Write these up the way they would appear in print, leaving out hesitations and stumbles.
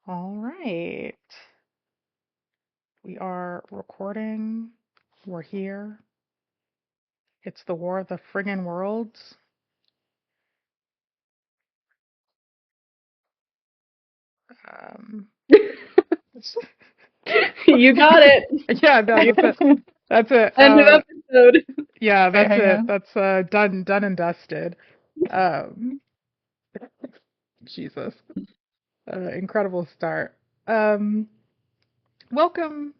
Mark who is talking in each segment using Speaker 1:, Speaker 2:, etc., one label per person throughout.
Speaker 1: All right. We are recording. We're here. It's the War of the Friggin' Worlds. Um,
Speaker 2: You got it.
Speaker 1: yeah, no, that's it. That's it.
Speaker 2: End of episode.
Speaker 1: Yeah,
Speaker 3: Wait,
Speaker 1: that's
Speaker 3: hang
Speaker 1: it.
Speaker 3: on.
Speaker 1: That's done and dusted. Um, Jesus. Incredible start. Um, welcome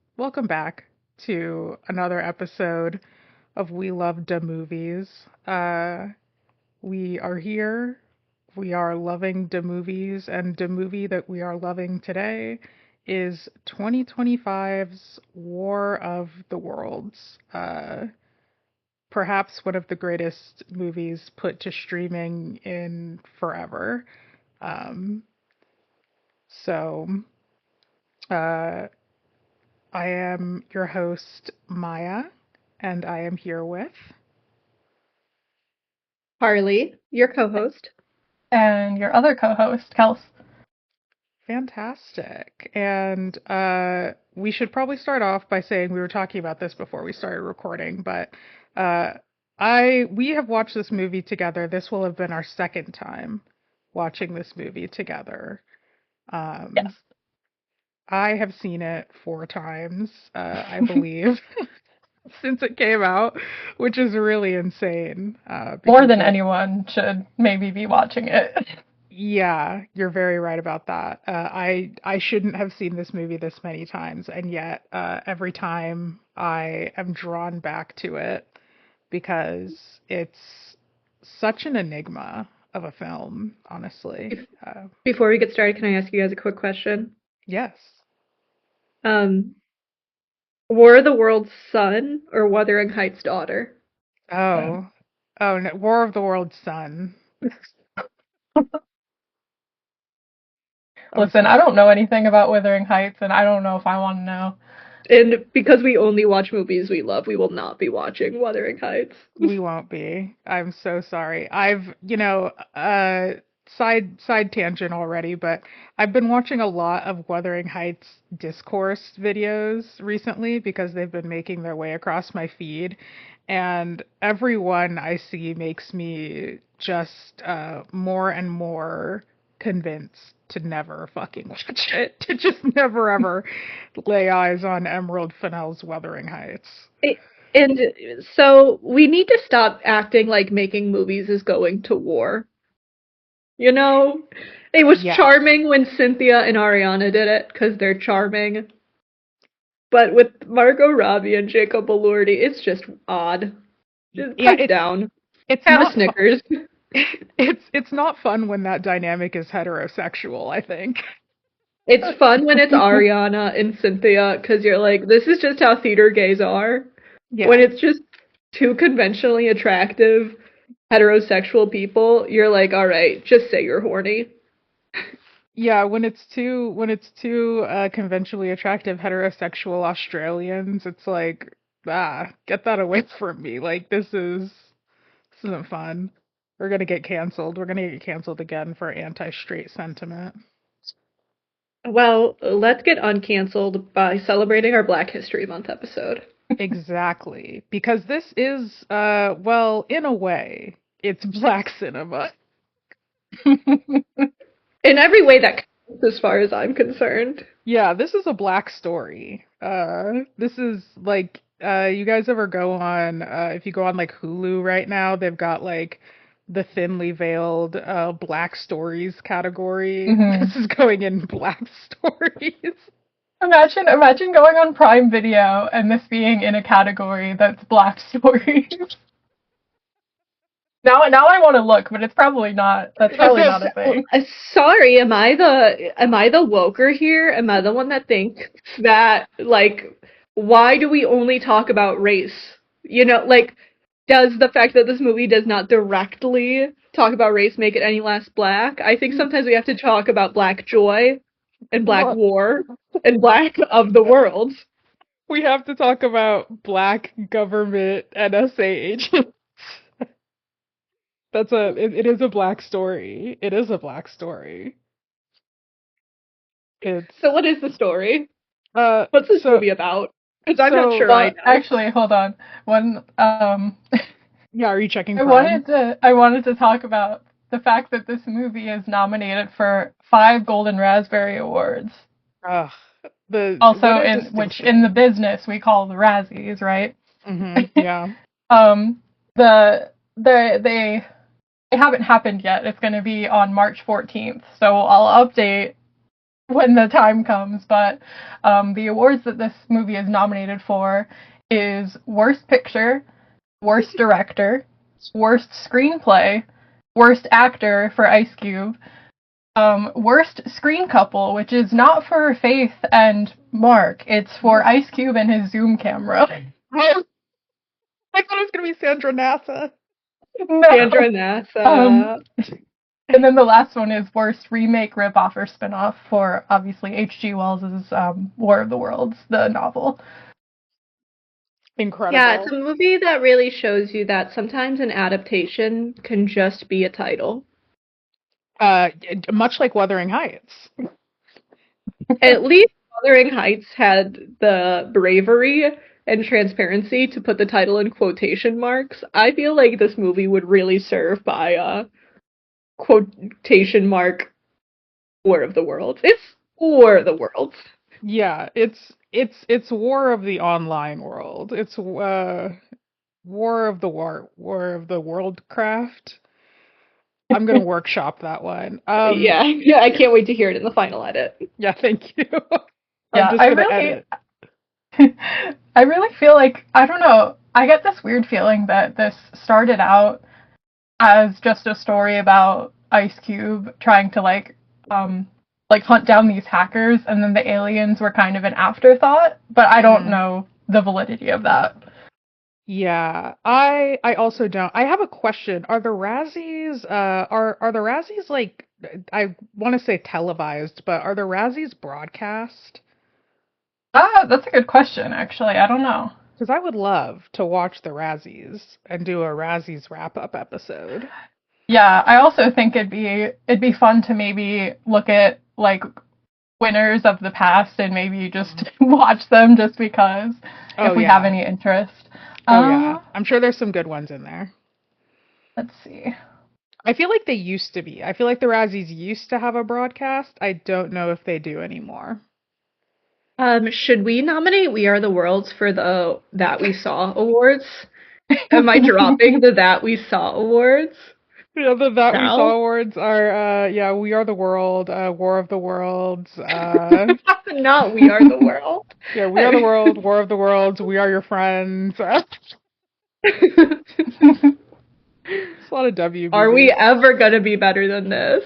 Speaker 1: back to another episode of We Love Da Movies. We are here. We are loving the movies, and the movie that we are loving today is 2025's War of the Worlds. Perhaps one of the greatest movies put to streaming in forever. Um, so, uh, I am your host, Maya, and I am here with.
Speaker 2: Harley, your co-host.
Speaker 3: And your other co-host, Kels.
Speaker 1: Fantastic. And we should probably start off by saying we were talking about this before we started recording, but uh, we have watched this movie together. This will have been our second time watching this movie together.
Speaker 3: Yes.
Speaker 1: Um, I have seen it 4 times, I believe, since it came out, which is really insane.
Speaker 3: More
Speaker 1: Because
Speaker 3: than
Speaker 1: it,
Speaker 3: anyone should maybe be watching it.
Speaker 1: Yeah, you're very right about that. I shouldn't have seen this movie this many times, and yet every time I am drawn back to it because it's such an enigma of a film, honestly.
Speaker 2: Bef- Before we get started, can I ask you guys a quick question?
Speaker 1: Yes.
Speaker 2: Um, War of the World's son or Wuthering Heights' daughter?
Speaker 1: Oh, oh, no, War of the World's Son. I'm
Speaker 3: Listen, I
Speaker 1: sorry.
Speaker 3: don't know anything about Wuthering Heights, and I don't know if I want to know.
Speaker 2: And because we only watch movies we love, we will not be watching Wuthering Heights.
Speaker 1: We won't be. I'm so sorry. Side tangent already, but I've been watching a lot of Wuthering Heights discourse videos recently because they've been making their way across my feed, and every one I see makes me just more and more convinced to never fucking watch it, to just never ever lay eyes on Emerald Fennell's Wuthering Heights.
Speaker 2: It, and so we need to stop acting like making movies is going to war. You know, it was
Speaker 1: Yes.
Speaker 2: charming when Cynthia and Ariana did it because they're charming. But with Margot Robbie and Jacob Elordi, it's just odd. Just
Speaker 1: Yeah,
Speaker 2: pipe down.
Speaker 1: it's
Speaker 2: Have a
Speaker 1: not fun.
Speaker 2: Snickers.
Speaker 1: It's not fun when that dynamic is heterosexual, I think.
Speaker 2: It's fun when it's Ariana and Cynthia because you're like, this is just how theater gays are. When
Speaker 1: Yeah.
Speaker 2: it's just two conventionally attractive heterosexual people, you're like, all right, just say you're horny.
Speaker 1: Yeah, when it's two conventionally attractive heterosexual Australians, it's like, get that away from me. Like this isn't fun. We're gonna get canceled. We're gonna get canceled again for anti-straight sentiment.
Speaker 2: Well, let's get uncanceled by celebrating our Black History Month episode.
Speaker 1: Exactly. Because this is well, in a way, it's black cinema.
Speaker 2: In every way that counts, as far as I'm concerned.
Speaker 1: Yeah, this is a black story. This is like, you guys ever go on, if you go on like Hulu right now, they've got like the thinly veiled black stories category.
Speaker 3: hmm
Speaker 1: This is going in black stories.
Speaker 3: Imagine going on Prime Video and this being in a category that's Black stories. Now I want to look, but it's probably not. That's probably not a thing.
Speaker 2: Sorry, am I the woker here? Am I the one that thinks that like why do we only talk about race? You know, like does the fact that this movie does not directly talk about race make it any less black? I think sometimes we have to talk about black joy and black
Speaker 1: Well,
Speaker 2: war and black of the world.
Speaker 1: we have to talk about black government NSA agents. It is a black story. It is a black story. It's
Speaker 2: So what is the story?
Speaker 1: uh
Speaker 2: What's this
Speaker 1: so
Speaker 2: movie about? Because I'm not
Speaker 1: so
Speaker 2: sure I
Speaker 3: Well,
Speaker 2: know.
Speaker 3: actually, hold on. One,
Speaker 1: yeah, are you checking
Speaker 3: I
Speaker 1: Prime?
Speaker 3: wanted to talk about the fact that this movie is nominated for 5 Golden Raspberry Awards.
Speaker 1: Ugh, the what
Speaker 3: Also,
Speaker 1: a
Speaker 3: in which in the
Speaker 1: distinction.
Speaker 3: business we call the Razzies, right?
Speaker 1: Yeah.
Speaker 3: Um, they haven't happened yet. It's going to be on March 14th, so I'll update when the time comes. But the awards that this movie is nominated for is Worst Picture, Worst Director, Worst Screenplay, Worst Actor for Ice Cube, Worst Screen Couple, which is not for Faith and Mark. It's for Ice Cube and his Zoom camera.
Speaker 1: Oh, I thought it was gonna be Sandra NASA.
Speaker 3: No.
Speaker 2: Sandra
Speaker 3: Um,
Speaker 2: Nassa.
Speaker 3: and then the last one is Worst Remake, Ripoff, or Spinoff for obviously H.G. Wells's War of the Worlds, the novel.
Speaker 2: Yeah, it's
Speaker 1: Incredible.
Speaker 2: a movie that really shows you that sometimes an adaptation can just be a title.
Speaker 1: Uh, Much like Wuthering Heights.
Speaker 2: At least Wuthering Heights had the bravery and transparency to put the title in quotation marks. I feel like this movie would really serve by a quotation mark War of the Worlds. It's War of the Worlds.
Speaker 1: Yeah, it's War of the online world. It's War of the Worldcraft. I'm gonna workshop that one.
Speaker 2: Yeah, yeah, I can't wait to hear it in the final edit.
Speaker 1: Yeah, thank you. I'm
Speaker 3: Yeah,
Speaker 1: just gonna edit.
Speaker 3: I really feel like, I don't know, I get this weird feeling that this started out as just a story about Ice Cube trying to like hunt down these hackers, and then the aliens were kind of an afterthought, but I don't
Speaker 1: Mhm.
Speaker 3: know the validity of that.
Speaker 1: Yeah, I also don't. I have a question. Are the Razzies are the Razzies like I want to say televised, but are the Razzies broadcast?
Speaker 3: Ah, that's a good question, actually. I don't know.
Speaker 1: Because I would love to watch the Razzies and do a Razzies wrap up episode.
Speaker 3: Yeah, I also think it'd be fun to maybe look at like winners of the past and maybe just watch them just because
Speaker 1: Oh
Speaker 3: if we have
Speaker 1: yeah.
Speaker 3: any interest.
Speaker 1: Oh yeah.
Speaker 3: Uh,
Speaker 1: I'm sure there's some good ones in there.
Speaker 3: let's see.
Speaker 1: I feel like they used to be. I feel like the Razzies used to have a broadcast. I don't know if they do anymore.
Speaker 2: Should we nominate We Are the Worlds for the That We Saw awards? Am I dropping the That We Saw awards
Speaker 1: Yeah, the That We Saw
Speaker 2: now?
Speaker 1: awards are yeah, We Are the World, War of the Worlds,
Speaker 2: Not We Are the World.
Speaker 1: yeah, We Are the World, War of the Worlds, We Are Your Friends. It's a lot of
Speaker 2: Are we
Speaker 1: WBs.
Speaker 2: ever gonna be better than this?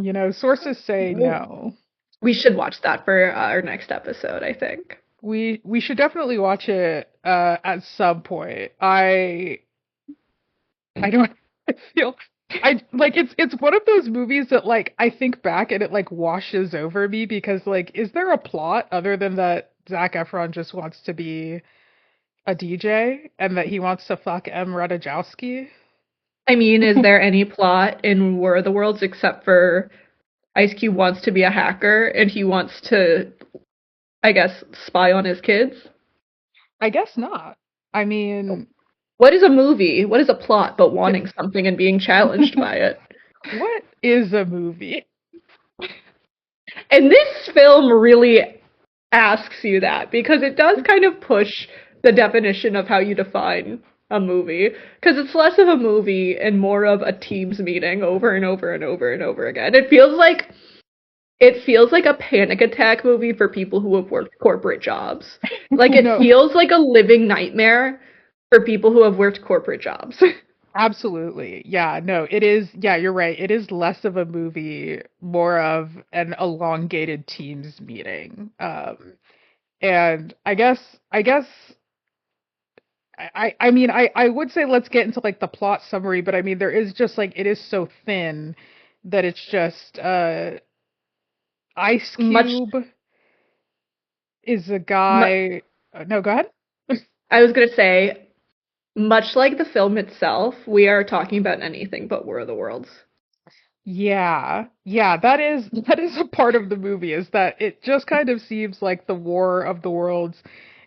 Speaker 1: You know, sources say no.
Speaker 2: We should watch that for our next episode, I think.
Speaker 1: We should definitely watch it at some point. I don't I feel I like it's one of those movies that like I think back and it like washes over me because like is there a plot other than that Zac Efron just wants to be a DJ and that he wants to fuck M. Radajowski?
Speaker 2: I mean, is there any plot in War of the Worlds except for Ice Cube wants to be a hacker and he wants to, I guess, spy on his kids?
Speaker 1: I guess not. I mean,
Speaker 2: What is a movie? What is a plot but wanting something and being challenged by it?
Speaker 1: what is a movie?
Speaker 2: And this film really asks you that because it does kind of push the definition of how you define a movie because it's less of a movie and more of a teams meeting over and over and over and over again. It feels like a panic attack movie for people who have worked corporate jobs. Like it
Speaker 1: No,
Speaker 2: feels like a living nightmare for people who have worked corporate jobs.
Speaker 1: absolutely. Yeah, no, it is. Yeah, you're right. It is less of a movie, more of an elongated teams meeting. And I guess I mean I would say let's get into like the plot summary, but I mean there is just like it is so thin that it's just Ice
Speaker 2: much,
Speaker 1: Cube is a
Speaker 2: mu-
Speaker 1: guy. No, go ahead.
Speaker 2: I was gonna say, much like the film itself, we are talking about anything but War of the Worlds.
Speaker 1: Yeah, that is a part of the movie, is that it just kind of seems like the War of the Worlds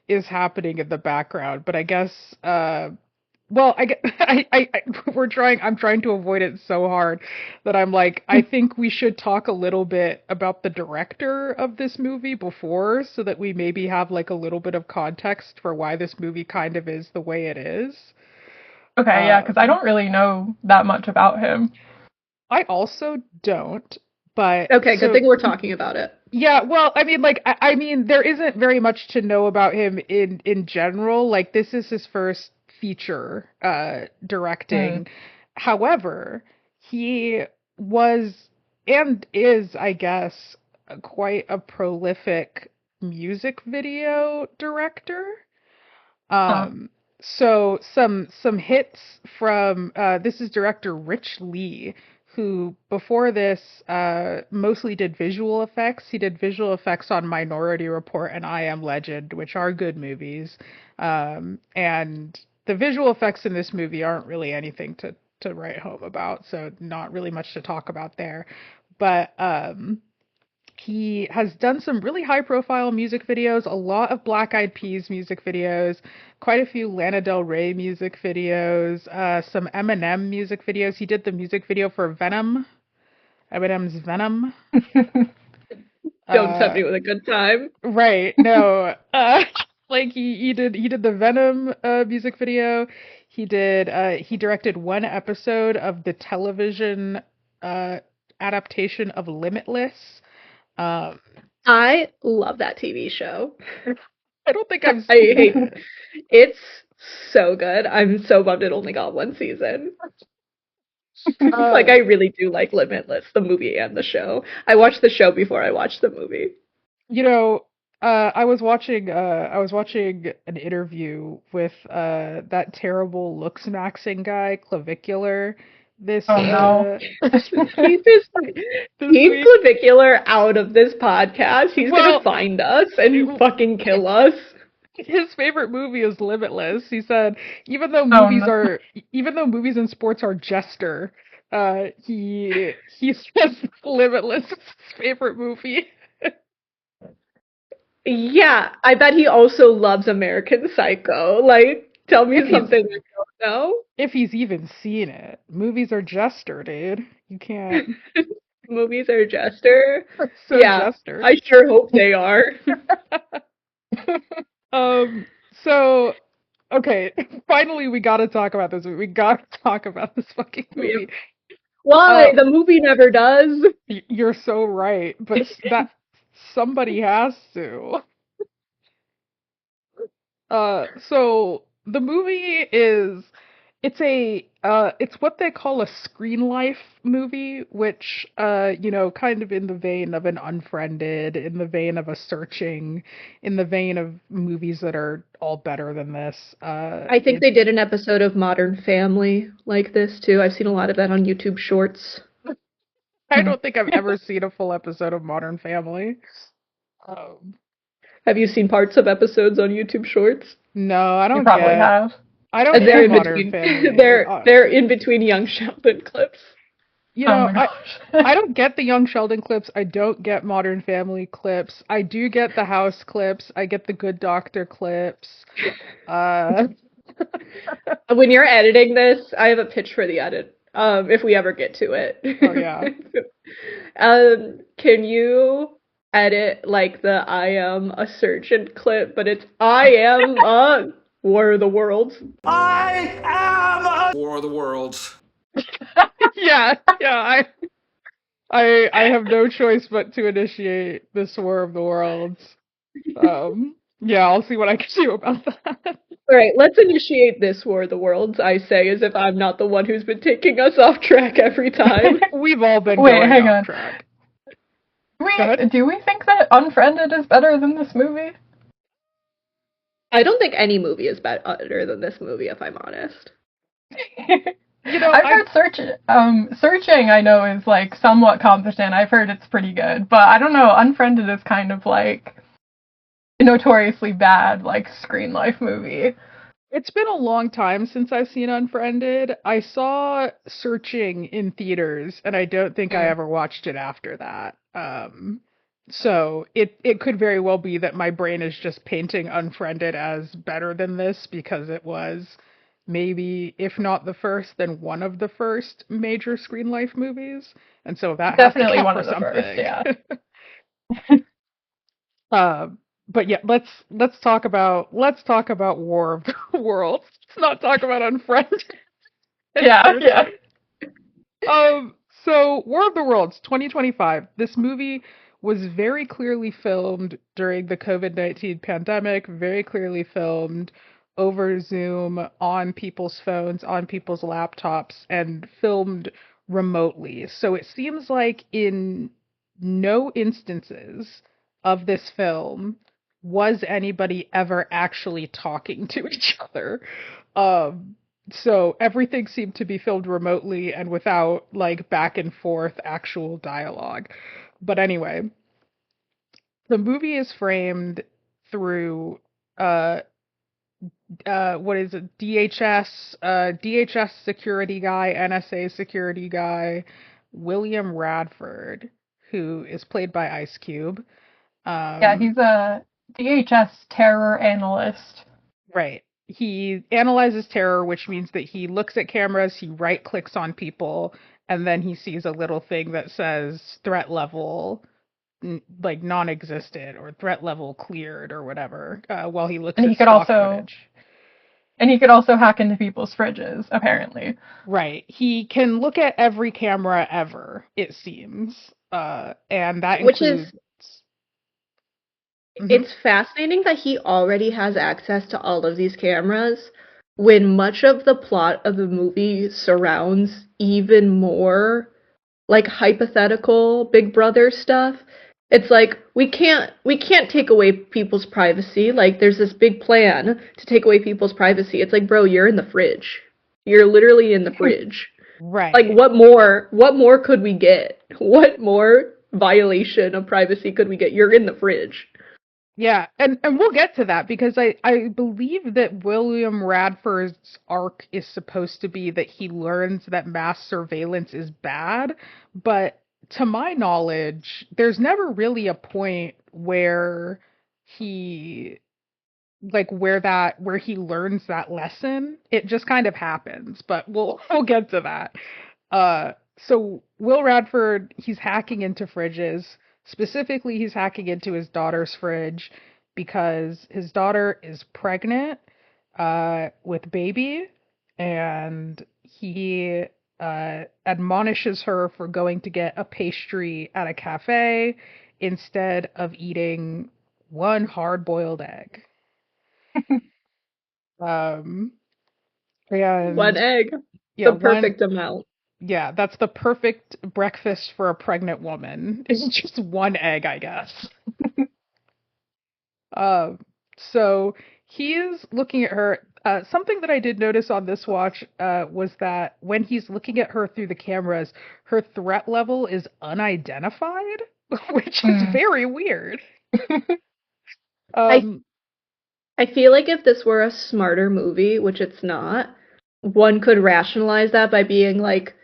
Speaker 1: is happening in the background, but I guess well, I'm trying to avoid it so hard that I'm like, I think we should talk a little bit about the director of this movie before, so that we maybe have like a little bit of context for why this movie kind of is the way it is.
Speaker 3: Okay, yeah, because I
Speaker 1: Um,
Speaker 3: don't really know that much about him.
Speaker 1: I also don't, but
Speaker 2: Okay, good
Speaker 1: so
Speaker 2: thing we're talking about it.
Speaker 1: yeah, well, I mean, like, I mean, there isn't very much to know about him in general. Like, this is his first feature
Speaker 3: Mm.
Speaker 1: directing. However, he was and is, I guess, quite a prolific music video director.
Speaker 3: Huh.
Speaker 1: Um, so some hits from this is director Rich Lee, who before this mostly did visual effects. He did visual effects on Minority Report and I Am Legend, which are good movies. And the visual effects in this movie aren't really anything to write home about, so not really much to talk about there. But he has done some really high profile music videos, a lot of Black Eyed Peas music videos, quite a few Lana Del Rey music videos, some Eminem music videos. He did the music video for Venom, Eminem's Venom.
Speaker 2: Don't tempt
Speaker 1: Uh,
Speaker 2: me with a good time.
Speaker 1: right, no, like he did the Venom music video. He directed one episode of the television uh adaptation of Limitless. Um,
Speaker 2: I love that TV show.
Speaker 1: I don't think
Speaker 2: I
Speaker 1: I've
Speaker 2: hate it's so good. I'm so bummed it only got one season. Like
Speaker 1: Uh,
Speaker 2: I really do like Limitless, the movie and the show. I watched the show before I watched the movie.
Speaker 1: you know, I was watching an interview with that terrible looks maxing guy, Clavicular, this
Speaker 3: Oh no.
Speaker 2: Keep his
Speaker 1: this
Speaker 2: keep
Speaker 1: week.
Speaker 2: Clavicular out of this podcast. He's gonna
Speaker 1: Well,
Speaker 2: find us and fucking kill us.
Speaker 1: his favorite movie is Limitless. He said
Speaker 3: Oh no.
Speaker 1: even though movies and sports are jester, he says Limitless is his favorite movie.
Speaker 2: Yeah, I bet he also loves American Psycho. Like, tell me
Speaker 1: If he's
Speaker 2: something I don't know.
Speaker 1: if he's even seen it. Movies are jester, dude. You can't.
Speaker 2: Movies are jester.
Speaker 1: So
Speaker 2: Yeah,
Speaker 1: jester.
Speaker 2: I sure hope they are.
Speaker 1: Um, so okay, finally we gotta talk about this movie. We gotta talk about this fucking movie. Uh,
Speaker 2: Why? The movie never does.
Speaker 1: you're so right, but that somebody has to. So the movie is it's what they call a screen life movie, which kind of in the vein of an Unfriended, in the vein of a Searching, in the vein of movies that are all better than this.
Speaker 2: I think they did an episode of Modern Family like this too. I've seen a lot of that on YouTube Shorts.
Speaker 1: I don't think I've ever seen a full episode of Modern Family. Um,
Speaker 2: Have you seen parts of episodes on YouTube Shorts?
Speaker 1: no,
Speaker 3: You probably have.
Speaker 1: I don't
Speaker 2: And they're
Speaker 1: get
Speaker 2: in
Speaker 1: Modern
Speaker 2: between.
Speaker 1: Family.
Speaker 2: They're in between Young Sheldon clips.
Speaker 1: You
Speaker 3: Oh
Speaker 1: know,
Speaker 3: my
Speaker 1: I
Speaker 3: gosh.
Speaker 1: I don't get the Young Sheldon clips. I don't get Modern Family clips. I do get the House clips. I get the Good Doctor clips. Uh,
Speaker 2: When you're editing this, I have a pitch for the edit. If we ever get to
Speaker 1: oh yeah.
Speaker 2: it. Can you edit like the I am a surgeon clip, but it's I am a War of the Worlds.
Speaker 4: I am a War of the Worlds.
Speaker 1: Yeah, yeah, I have no choice but to initiate this War of the Worlds. Yeah, I'll see what I can do about that.
Speaker 2: All right, let's initiate this War of the Worlds, I say, as if I'm not the one who's been taking us off track every time.
Speaker 1: We've all been
Speaker 3: Wait,
Speaker 1: going
Speaker 3: hang
Speaker 1: off
Speaker 3: on.
Speaker 1: track. Go ahead.
Speaker 3: Do we think that Unfriended is better than this movie?
Speaker 2: I don't think any movie is better than this movie, if I'm honest.
Speaker 1: You know,
Speaker 3: I've heard Searching I know is like somewhat competent. I've heard it's pretty good, but I don't know, Unfriended is kind of like a notoriously bad like screen life movie.
Speaker 1: It's been a long time since I've seen Unfriended. I saw Searching in theaters, and I don't think I
Speaker 3: Mm.
Speaker 1: ever watched it after that. So it could very well be that my brain is just painting Unfriended as better than this because it was maybe, if not the first, then one of the first major Screen Life movies, and so that has to
Speaker 3: Definitely
Speaker 1: count
Speaker 3: one
Speaker 1: for
Speaker 3: of the first,
Speaker 1: something.
Speaker 3: yeah.
Speaker 1: Uh, but yeah, let's talk about War of the Worlds. Let's not talk about Unfriended and
Speaker 3: Yeah, yeah.
Speaker 1: Searching. Um, so War of the Worlds 2025. This movie was very clearly filmed during the COVID-19 pandemic, very clearly filmed over Zoom on people's phones, on people's laptops, and filmed remotely. So it seems like in no instances of this film was anybody ever actually talking to each other. Um, so everything seemed to be filmed remotely and without like back and forth actual dialogue. But anyway, the movie is framed through uh what is it? DHS security guy, NSA security guy, William Radford, who is played by Ice Cube.
Speaker 3: Yeah,
Speaker 1: Um
Speaker 3: he's a DHS terror analyst.
Speaker 1: Right. He analyzes terror, which means that he looks at cameras, he right clicks on people, and then he sees a little thing that says threat level like non-existent or threat level cleared or whatever while he looks
Speaker 3: And
Speaker 1: at
Speaker 3: he could
Speaker 1: stock
Speaker 3: also
Speaker 1: footage.
Speaker 3: hack into people's fridges, apparently.
Speaker 1: Right. He can look at every camera ever, it seems. And that
Speaker 2: Which
Speaker 1: includes.
Speaker 2: is
Speaker 1: Mhm.
Speaker 2: it's fascinating that he already has access to all of these cameras when much of the plot of the movie surrounds even more like hypothetical Big Brother stuff. It's like we can't take away people's privacy. Like there's this big plan to take away people's privacy. It's like, bro, you're in the fridge. You're literally in the fridge. Like
Speaker 1: Right.
Speaker 2: what more could we get? What more violation of privacy could we get? You're in the fridge.
Speaker 1: Yeah, and we'll get to that because I believe that William Radford's arc is supposed to be that he learns that mass surveillance is bad, but to my knowledge, there's never really a point where he where he learns that lesson. It just kind of happens, but we'll get to that. So Will Radford, he's hacking into fridges. Specifically, he's hacking into his daughter's fridge because his daughter is pregnant with baby, and he admonishes her for going to get a pastry at a cafe instead of eating one hard-boiled egg. Um,
Speaker 2: One
Speaker 1: and
Speaker 2: egg,
Speaker 1: yeah,
Speaker 2: the
Speaker 1: one
Speaker 2: perfect amount.
Speaker 1: Yeah, that's the perfect breakfast for a pregnant woman. It's just one egg, I guess. Uh, so he's looking at her. Something that I did notice on this watch was that when he's looking at her through the cameras, her threat level is unidentified, which is
Speaker 3: Mm.
Speaker 1: very weird.
Speaker 2: I
Speaker 1: Um,
Speaker 2: I feel like if this were a smarter movie, which it's not, one could rationalize that by being like,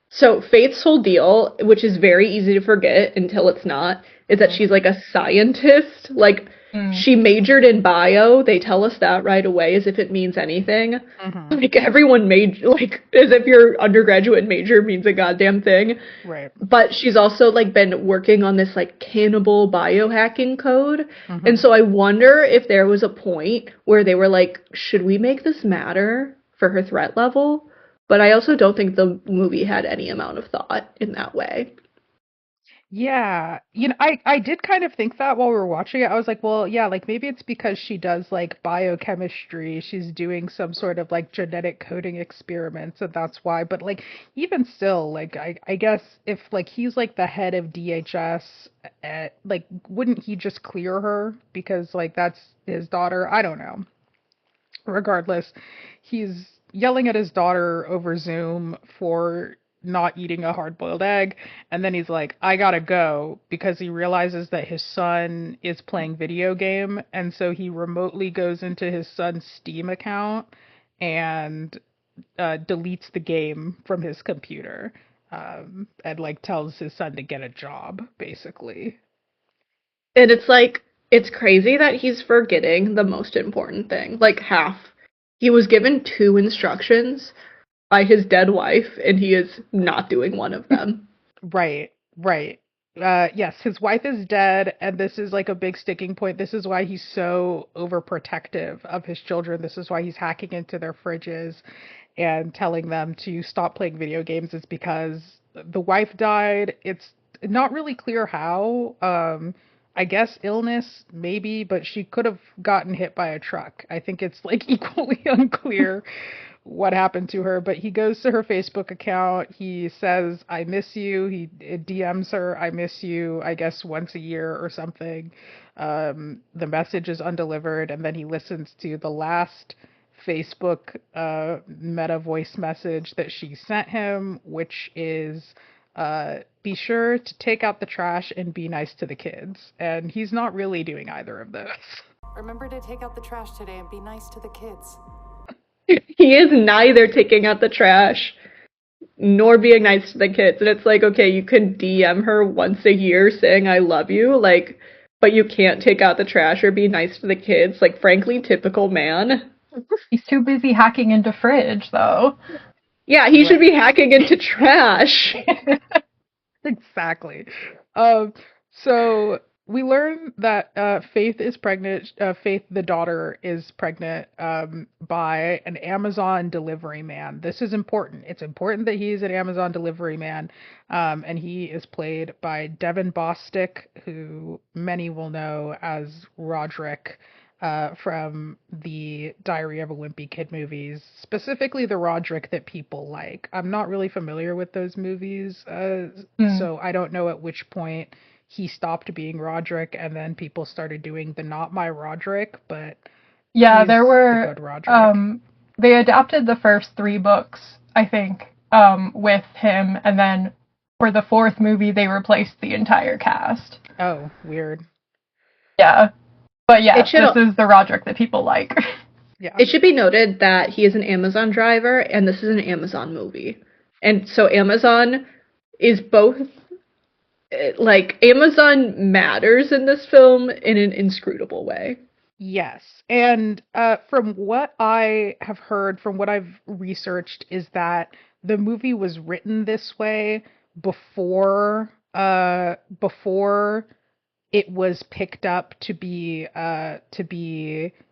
Speaker 2: so Faith's whole deal, which is very easy to forget until it's not, is that
Speaker 1: mhm,
Speaker 2: she's like a scientist. Like
Speaker 3: Mm.
Speaker 2: she majored in bio. They tell us that right away as if it means anything.
Speaker 1: mhm,
Speaker 2: Like everyone made like as if your undergraduate major means a goddamn thing.
Speaker 1: right.
Speaker 2: But she's also like been working on this like cannibal biohacking code. And
Speaker 1: Mhm.
Speaker 2: so I wonder if there was a point where they were like, should we make this matter for her threat level? But I also don't think the movie had any amount of thought in that way.
Speaker 1: Yeah, I did kind of think that while we were watching it. I was like, well, yeah, like maybe it's because she does like biochemistry. She's doing some sort of like genetic coding experiments, and that's why. But like even still, like I guess if like he's like the head of DHS, like wouldn't he just clear her because like that's his daughter? I don't know. Regardless, he's yelling at his daughter over Zoom for not eating a hard-boiled egg, and then he's like, I gotta go, because he realizes that his son is playing video game, and so he remotely goes into his son's Steam account and deletes the game from his computer, and like tells his son to get a job, basically.
Speaker 2: And it's like, it's crazy that he's forgetting the most important thing, like half. He was given two instructions by his dead wife, and he is not doing one of them.
Speaker 1: Right, right. Yes, his wife is dead, and this is like a big sticking point. This is why he's so overprotective of his children. This is why he's hacking into their fridges and telling them to stop playing video games, is because the wife died. It's not really clear how. I guess illness, maybe, but she could have gotten hit by a truck. I think it's like equally unclear what happened to her, but he goes to her Facebook account. He says, I miss you. He DMs her, I miss you, I guess once a year or something. The message is undelivered, and then he listens to the last Facebook meta voice message that she sent him, which is be sure to take out the trash and be nice to the kids. And he's not really doing either of those.
Speaker 5: Remember to take out the trash today and be nice to the kids.
Speaker 2: He is neither taking out the trash nor being nice to the kids. And it's like, okay, you can DM her once a year saying I love you, like, but you can't take out the trash or be nice to the kids. Like, frankly, typical man.
Speaker 3: He's too busy hacking into fridge, though.
Speaker 2: Yeah, he should be hacking into trash.
Speaker 1: Exactly. So we learn that Faith is pregnant. Faith, the daughter, is pregnant by an Amazon delivery man. This is important. It's important that he's an Amazon delivery man, and he is played by Devin Bostick, who many will know as Roderick from the Diary of a Wimpy Kid movies, specifically the Roderick that people like. I'm not really familiar with those movies, so I don't know at which point he stopped being Roderick and then people started doing the Not My Roderick, but
Speaker 3: yeah,
Speaker 1: he's
Speaker 3: there
Speaker 1: the
Speaker 3: were,
Speaker 1: good Roderick.
Speaker 3: they adapted the first 3 books, I think, with him, and then for the 4th movie, they replaced the entire cast.
Speaker 1: Oh, weird.
Speaker 3: Yeah. But yeah,
Speaker 2: It should-
Speaker 3: this is the Roderick that people like.
Speaker 1: Yeah.
Speaker 2: It should be noted that he is an Amazon driver, and this is an Amazon movie. And so Amazon is both, like, Amazon matters in this film in an inscrutable way.
Speaker 1: Yes. And from what I have heard, from what I've researched, is that the movie was written this way before it was picked up to be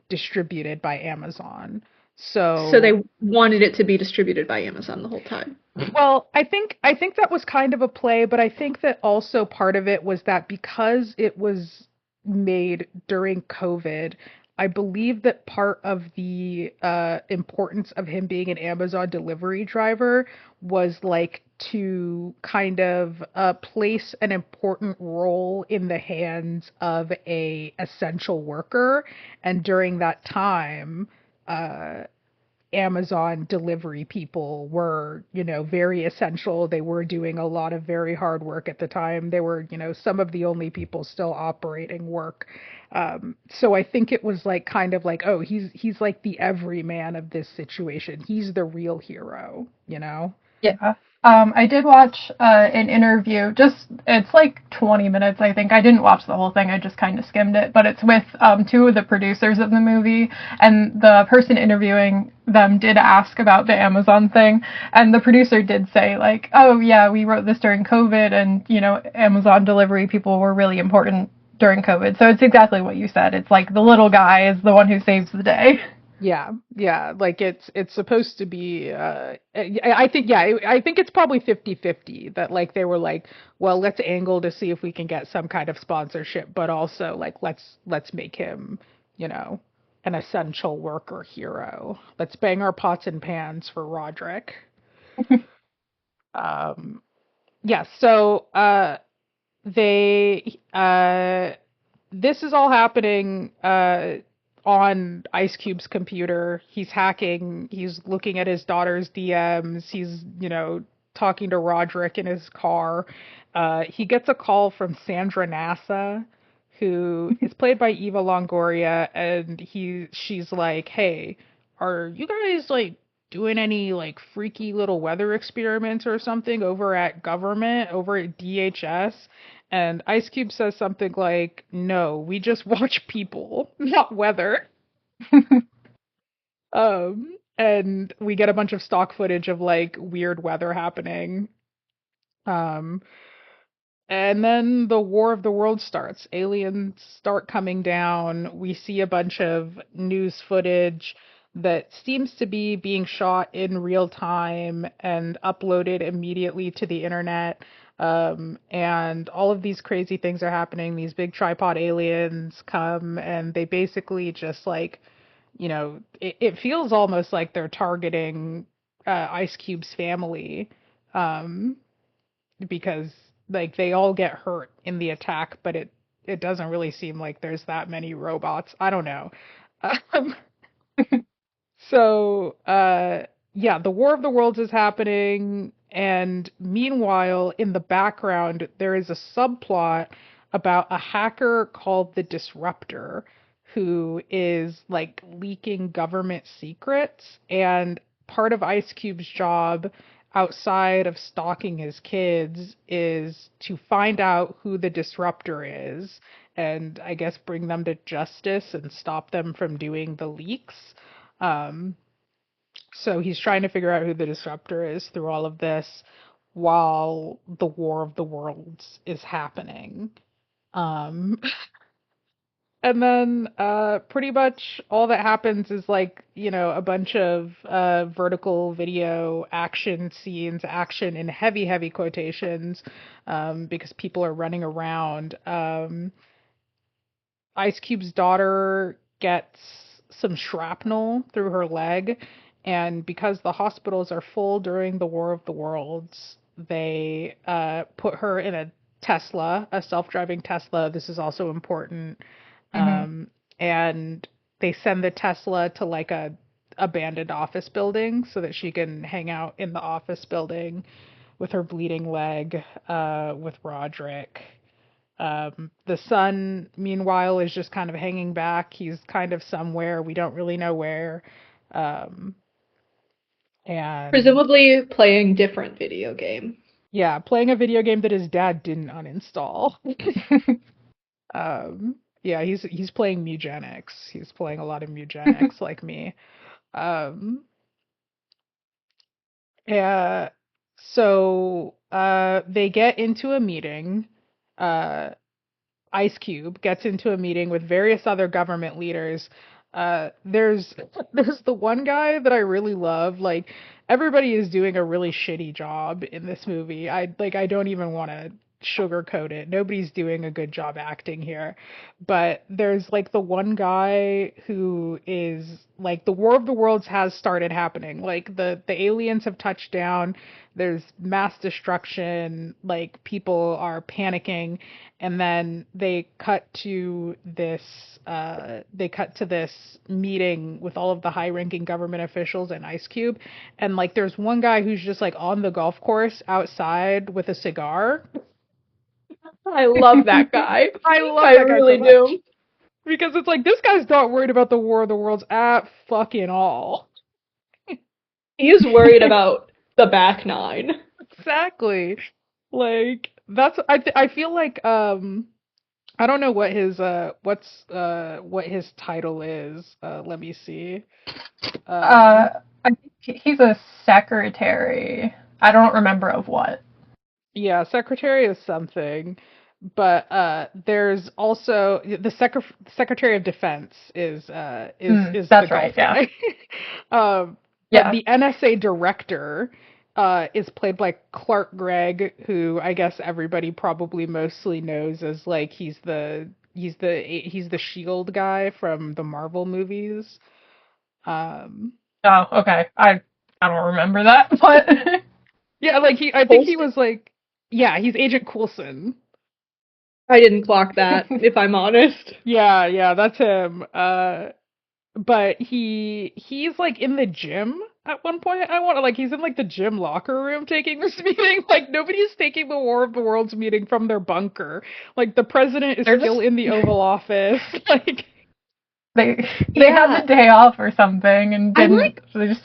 Speaker 1: distributed by Amazon. So
Speaker 2: So they wanted it to be distributed by Amazon the whole time.
Speaker 1: well, I think that was kind of a play, but I think that also part of it was that because it was made during COVID, I believe that part of the importance of him being an Amazon delivery driver was like to kind of place an important role in the hands of a essential worker, and during that time, Amazon delivery people were, very essential. They were doing a lot of very hard work at the time. They were, some of the only people still operating work. So I think it was like kind of like, oh, he's like the everyman of this situation. He's the real hero,
Speaker 3: Yeah. I did watch an interview. It's like 20 minutes, I think. I didn't watch the whole thing. I just kind of skimmed it. But it's with 2 of the producers of the movie. And the person interviewing them did ask about the Amazon thing. And the producer did say, like, oh, yeah, we wrote this during COVID. And, Amazon delivery people were really important during COVID. So it's exactly what you said. It's like the little guy is the one who saves the day.
Speaker 1: Yeah, like it's supposed to be I think it's probably 50-50 that like they were like, well, let's angle to see if we can get some kind of sponsorship, but also like let's make him, an essential worker hero. Let's bang our pots and pans for Roderick. Yeah, so they this is all happening on Ice Cube's computer. He's hacking, he's looking at his daughter's DMs, he's, talking to Roderick in his car. He gets a call from Sandra Nassa, who is played by Eva Longoria, and she's like, "Hey, are you guys like doing any like freaky little weather experiments or something over at government, over at DHS?" And Ice Cube says something like, "No, we just watch people, not weather." And we get a bunch of stock footage of like weird weather happening. Um, and then the War of the Worlds starts. Aliens start coming down. We see a bunch of news footage that seems to be being shot in real time and uploaded immediately to the internet. And all of these crazy things are happening. These big tripod aliens come and they basically just like, it feels almost like they're targeting Ice Cube's family. Um, because like they all get hurt in the attack, but it doesn't really seem like there's that many robots. I don't know. Um, so yeah, the War of the Worlds is happening, and meanwhile, in the background, there is a subplot about a hacker called the Disruptor who is like leaking government secrets, and part of Ice Cube's job outside of stalking his kids is to find out who the Disruptor is and I guess bring them to justice and stop them from doing the leaks. Um, so he's trying to figure out who the Disruptor is through all of this while the War of the Worlds is happening. Um, and then pretty much all that happens is like, a bunch of vertical video action scenes, action in heavy, heavy quotations, because people are running around. Ice Cube's daughter gets some shrapnel through her leg, and because the hospitals are full during the War of the Worlds, they put her in a Tesla, a self-driving Tesla. This is also important.
Speaker 3: Mm-hmm.
Speaker 1: And they send the Tesla to like a abandoned office building so that she can hang out in the office building with her bleeding leg, with Roderick. The son, meanwhile, is just kind of hanging back. He's kind of somewhere. We don't really know where. Um, and
Speaker 2: Presumably playing different video game.
Speaker 1: yeah, playing a video game that his dad didn't uninstall. Yeah, he's playing Mugenics. He's playing a lot of Mugenics like me. Um, yeah, so they get into a meeting. Uh, Ice Cube gets into a meeting with various other government leaders. There's there's the one guy that I really love. Like everybody is doing a really shitty job in this movie. I don't even want to sugarcoat it. Nobody's doing a good job acting here. But there's like the one guy who is like the War of the Worlds has started happening. Like the aliens have touched down. There's mass destruction. Like people are panicking, and then they cut to this meeting with all of the high-ranking government officials and Ice Cube, and like there's one guy who's just like on the golf course outside with a cigar.
Speaker 2: I love that guy.
Speaker 1: I love
Speaker 2: I
Speaker 1: that guy
Speaker 2: really
Speaker 1: so much
Speaker 2: do.
Speaker 1: because it's like this guy's not worried about the War of the Worlds at fucking all.
Speaker 2: He is worried about the back nine.
Speaker 1: Exactly. Like that's I feel like I don't know what his what his title is. Let me see. Um
Speaker 3: I think he's a secretary. I don't remember of what.
Speaker 1: yeah, Secretary of something. But there's also the Secretary of Defense is the
Speaker 3: That's
Speaker 1: golf
Speaker 3: right, yeah.
Speaker 1: guy. But
Speaker 3: Yeah.
Speaker 1: the NSA director is played by Clark Gregg, who I guess everybody probably mostly knows as like he's the Shield guy from the Marvel movies. Um,
Speaker 3: Oh, okay. I don't remember that, but
Speaker 1: yeah, like I think he
Speaker 2: Coulson?
Speaker 1: was like, yeah, he's Agent Coulson.
Speaker 2: I didn't clock that, if I'm honest.
Speaker 1: Yeah, that's him. But he's like in the gym At one point, I want to, like, he's in, like, the gym locker room taking this meeting. Like, nobody's taking the War of the Worlds meeting from their bunker. Like, the president is
Speaker 3: They're
Speaker 1: still
Speaker 3: just
Speaker 1: in the Oval Office. Like,
Speaker 3: they had
Speaker 2: Yeah,
Speaker 3: the day off or something and
Speaker 2: I'm
Speaker 3: didn't.
Speaker 2: like
Speaker 3: So they just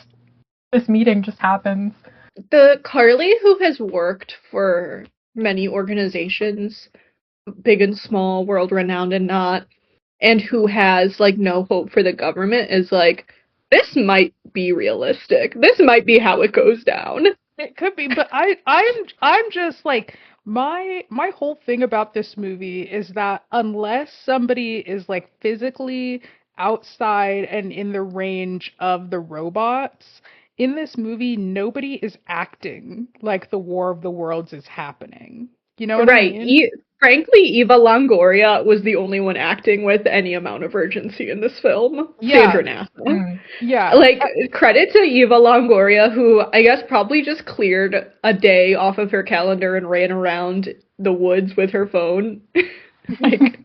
Speaker 3: this meeting just happens.
Speaker 2: the Carly who has worked for many organizations, big and small, world renowned and not, and who has like no hope for the government is like, this might be realistic. This might be how it goes down.
Speaker 1: it could be, but I'm just like my whole thing about this movie is that unless somebody is like physically outside and in the range of the robots in this movie, nobody is acting like the War of the Worlds is happening. You know what I
Speaker 2: Right.
Speaker 1: mean?
Speaker 2: Frankly, Eva Longoria was the only one acting with any amount of urgency in this film.
Speaker 1: Yeah,
Speaker 2: Sandra Nassa.
Speaker 3: Mm.
Speaker 1: yeah.
Speaker 2: Like, credit to Eva Longoria, who I guess probably just cleared a day off of her calendar and ran around the woods with her phone. Like,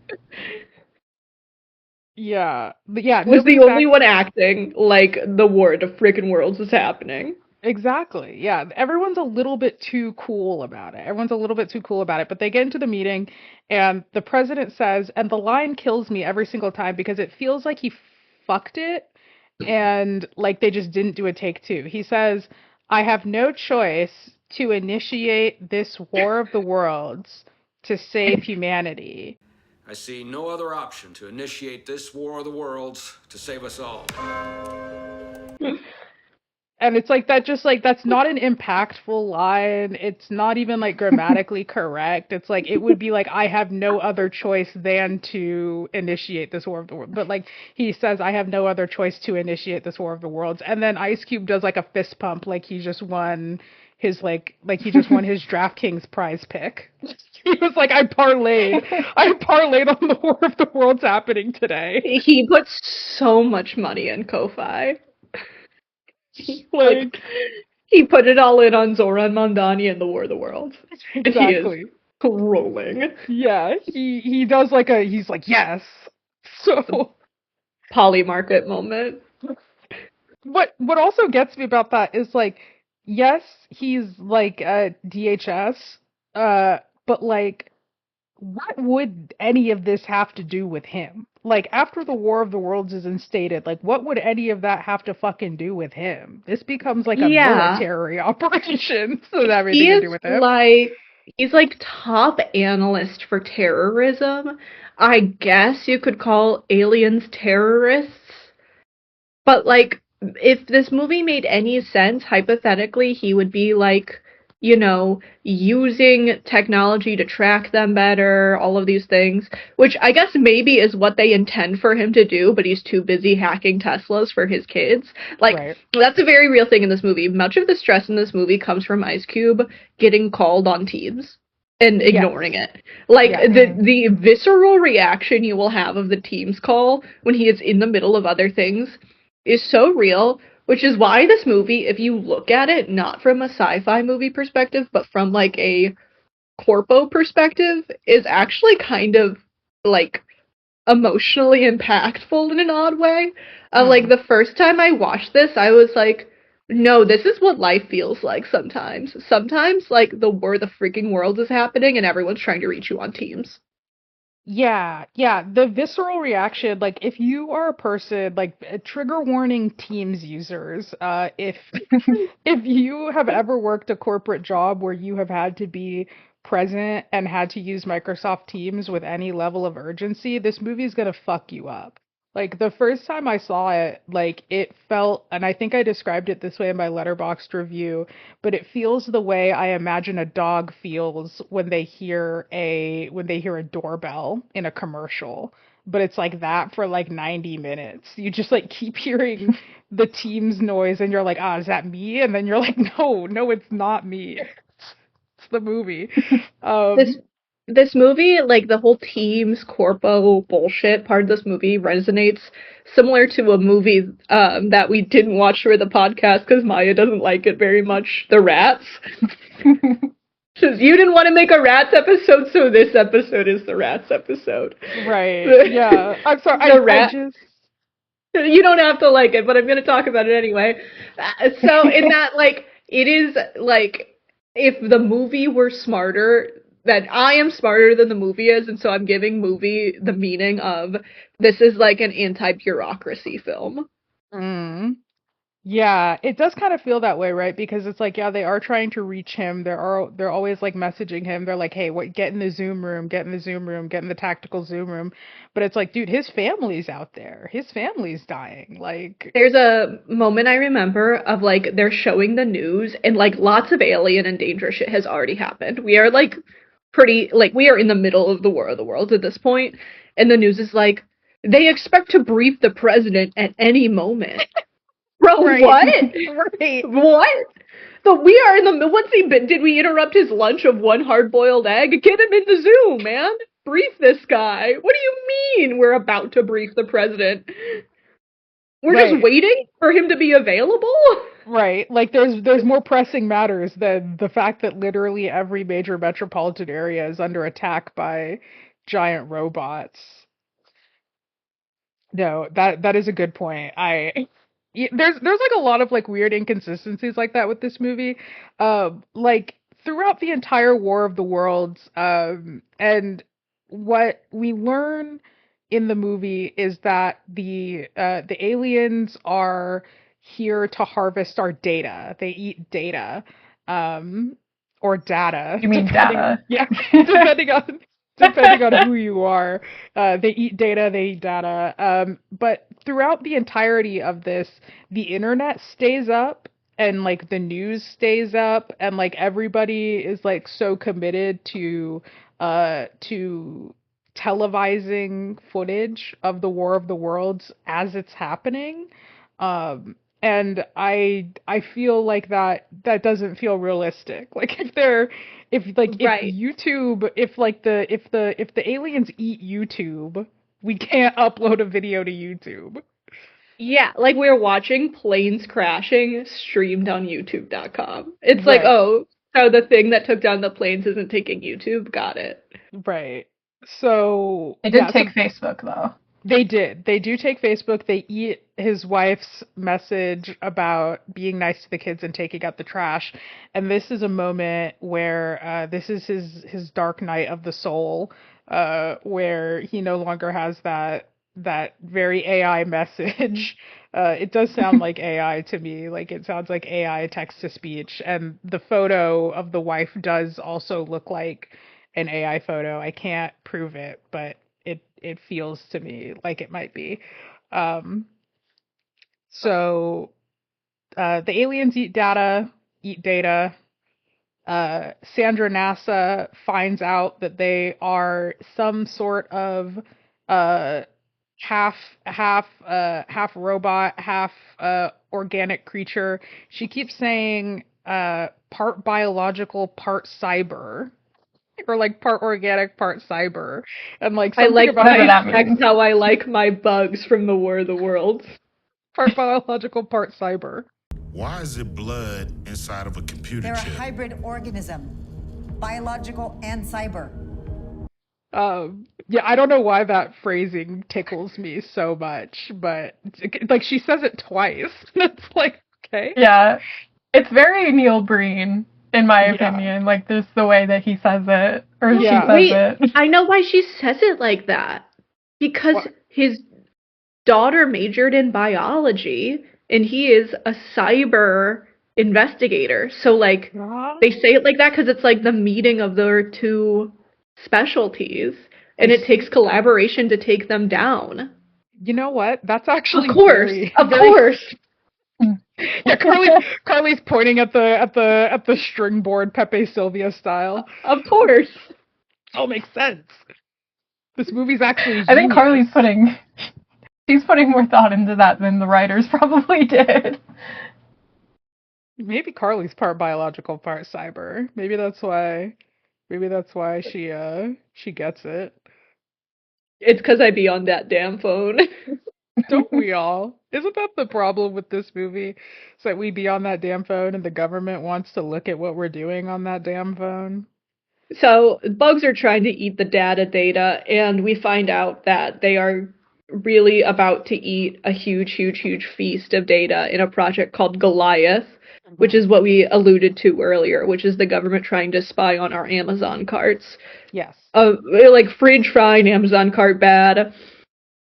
Speaker 1: Yeah. But yeah,
Speaker 2: was the
Speaker 1: nobody's
Speaker 2: only
Speaker 1: acting.
Speaker 2: one acting like the war of freaking worlds was happening.
Speaker 1: Exactly. Yeah. Everyone's a little bit too cool about it. Everyone's a little bit too cool about it. But they get into the meeting and the president says, and the line kills me every single time because it feels like he fucked it and like they just didn't do a take two. He says, I have no choice to initiate this war of the worlds to save humanity.
Speaker 4: I see no other option to initiate this war of the worlds to save us all.
Speaker 1: And it's like that, just like that's not an impactful line. It's not even like grammatically correct. It's like it would be like I have no other choice than to initiate this war of the world. But like he says, I have no other choice to initiate this war of the worlds. And then Ice Cube does like a fist pump, like he just won his like he just won his DraftKings prize pick. He was like, I parlayed on the war of the worlds happening today.
Speaker 2: He puts so much money in Ko-Fi. Like,
Speaker 1: Like
Speaker 2: he put it all in on Zoran Mondani and the War of the Worlds. And he is
Speaker 1: exactly.
Speaker 2: rolling.
Speaker 1: Yeah, he does like a he's like yes. So
Speaker 2: Poly market moment.
Speaker 1: what also gets me about that is like yes, he's like a DHS, but like what would any of this have to do with him? Like after the War of the Worlds is instated, like what would any of that have to fucking do with him? This becomes like a
Speaker 2: Yeah.
Speaker 1: military operation. So that everything
Speaker 2: He
Speaker 1: to
Speaker 2: is
Speaker 1: do with him.
Speaker 2: like, he's like top analyst for terrorism. I guess you could call aliens terrorists. But like, if this movie made any sense, hypothetically, he would be like, you know, using technology to track them better, all of these things, which I guess maybe is what they intend for him to do, but he's too busy hacking Teslas for his kids. Like,
Speaker 1: Right.
Speaker 2: that's a very real thing in this movie. Much of the stress in this movie comes from Ice Cube getting called on Teams and
Speaker 1: Yes.
Speaker 2: ignoring it. Like,
Speaker 1: Yeah.
Speaker 2: the visceral reaction you will have of the Teams call when he is in the middle of other things is so real, which is why this movie, if you look at it not from a sci-fi movie perspective, but from like a corpo perspective, is actually kind of like emotionally impactful in an odd way. Like the first time I watched this, I was like, no, this is what life feels like sometimes. Sometimes like the freaking world is happening and everyone's trying to reach you on Teams.
Speaker 1: Yeah, yeah, the visceral reaction, like if you are a person like trigger warning Teams users, if if you have ever worked a corporate job where you have had to be present and had to use Microsoft Teams with any level of urgency, this movie is gonna fuck you up. Like the first time I saw it, like it felt, and I think I described it this way in my Letterboxd review, but it feels the way I imagine a dog feels when they hear a doorbell in a commercial. But it's like that for like 90 minutes. You just like keep hearing the Teams noise and you're like, ah, is that me? And then you're like, no, no, it's not me. It's the movie.
Speaker 2: This
Speaker 1: Um,
Speaker 2: this movie, like the whole Teams corpo bullshit part of this movie resonates similar to a movie that we didn't watch for the podcast because Maya doesn't like it very much, The Rats. Because you didn't want to make a Rats episode, so this episode is the Rats episode.
Speaker 1: right. Yeah. I'm sorry.
Speaker 2: The
Speaker 1: I
Speaker 2: rat
Speaker 1: just
Speaker 2: You don't have to like it, but I'm going to talk about it anyway. So in that, like, it is like if the movie were smarter, that I am smarter than the movie is, and so I'm giving movie the meaning of this is like an anti-bureaucracy film.
Speaker 1: Mm. Yeah, it does kind of feel that way, right? Because it's like, yeah, they are trying to reach him. They're always like messaging him. They're like, "Hey, what get in the Zoom room, get in the Zoom room, get in the tactical Zoom room." But it's like, dude, his family's out there. His family's dying. Like,
Speaker 2: There's a moment I remember of like they're showing the news and like lots of alien and danger shit has already happened. We are like pretty like we are in the middle of the War of the Worlds at this point, and the news is like they expect to brief the president at any moment. Bro,
Speaker 1: right,
Speaker 2: what?
Speaker 1: right.
Speaker 2: What? So we are in the what's he been? Did we interrupt his lunch of one hard-boiled egg? Get him in the Zoom, man. Brief this guy. What do you mean we're about to brief the president? We're just
Speaker 1: Right.
Speaker 2: waiting for him to be available?
Speaker 1: Right. Like there's more pressing matters than the fact that literally every major metropolitan area is under attack by giant robots. No, that is a good point. There's like a lot of like weird inconsistencies like that with this movie. Like throughout the entire War of the Worlds, and what we learn in the movie is that the aliens are here to harvest our data. They eat data, um, or data,
Speaker 3: You mean data?
Speaker 1: yeah, depending on depending on who you are. They eat data, they eat data. But throughout the entirety of this, the internet stays up and like the news stays up and like everybody is like so committed to televising footage of the War of the Worlds as it's happening. And I feel like that doesn't feel realistic. Like if
Speaker 2: Right.
Speaker 1: YouTube if the aliens eat YouTube, we can't upload a video to YouTube.
Speaker 2: Yeah, like we're watching planes crashing streamed on YouTube.com. It's like,
Speaker 1: Right,
Speaker 2: oh, so the thing that took down the planes isn't taking YouTube. Got it.
Speaker 1: right. So
Speaker 3: They did
Speaker 1: yeah, so
Speaker 3: take Facebook though.
Speaker 1: they did. They do take Facebook. They eat his wife's message about being nice to the kids and taking out the trash. And this is a moment where this is his dark night of the soul, where he no longer has that very AI message. It does sound like AI to me. Like it sounds like AI text to speech. And the photo of the wife does also look like an AI photo. I can't prove it, but it feels to me like it might be. Um, so the aliens eat data. Sandra NASA finds out that they are some sort of uh, half half robot, half organic creature. She keeps saying part biological, part cyber, or like part organic, part cyber, and like
Speaker 2: I
Speaker 1: something
Speaker 2: like
Speaker 1: about
Speaker 3: Whatever
Speaker 2: my
Speaker 3: that
Speaker 2: that's
Speaker 3: means.
Speaker 2: how I like my bugs from the War of the Worlds.
Speaker 1: part biological, part cyber.
Speaker 6: Why is it blood inside of a computer
Speaker 7: They're a
Speaker 6: chip?
Speaker 7: hybrid organism, biological and cyber.
Speaker 1: Yeah, I don't know why that phrasing tickles me so much, but like she says it twice. It's like, okay.
Speaker 3: Yeah, it's very Neil Breen, in my
Speaker 1: Yeah.
Speaker 3: opinion. Like this, the way that he says it or she
Speaker 1: Yeah.
Speaker 3: says
Speaker 2: Wait,
Speaker 3: it.
Speaker 2: I know why she says it like that. Because
Speaker 1: What?
Speaker 2: his daughter majored in biology and he is a cyber investigator. So like they say it like that because it's like the meeting of their two specialties
Speaker 1: I
Speaker 2: and it takes
Speaker 1: see.
Speaker 2: collaboration to take them down.
Speaker 1: You know what? That's
Speaker 2: Of
Speaker 1: actually
Speaker 2: course,
Speaker 1: very,
Speaker 2: of
Speaker 1: very.
Speaker 2: course.
Speaker 1: Yeah, Carly's pointing at the string board Pepe Sylvia style.
Speaker 2: Of course.
Speaker 1: All makes sense. This movie's actually
Speaker 3: I think
Speaker 1: genius.
Speaker 3: she's putting more thought into that than the writers probably did.
Speaker 1: Maybe Carly's part biological, part cyber. Maybe that's why. Maybe that's why she gets it.
Speaker 2: It's because I be on that damn phone.
Speaker 1: Don't we all? Isn't that the problem with this movie? It's that we be on that damn phone and the government wants to look at what we're doing on that damn phone.
Speaker 2: So bugs are trying to eat the data, and we find out that they are really about to eat a huge, huge, huge feast of data in a project called Goliath, which is what we alluded to earlier, which is the government trying to spy on our Amazon carts.
Speaker 1: Yes.
Speaker 2: Like fridge fine, Amazon cart bad.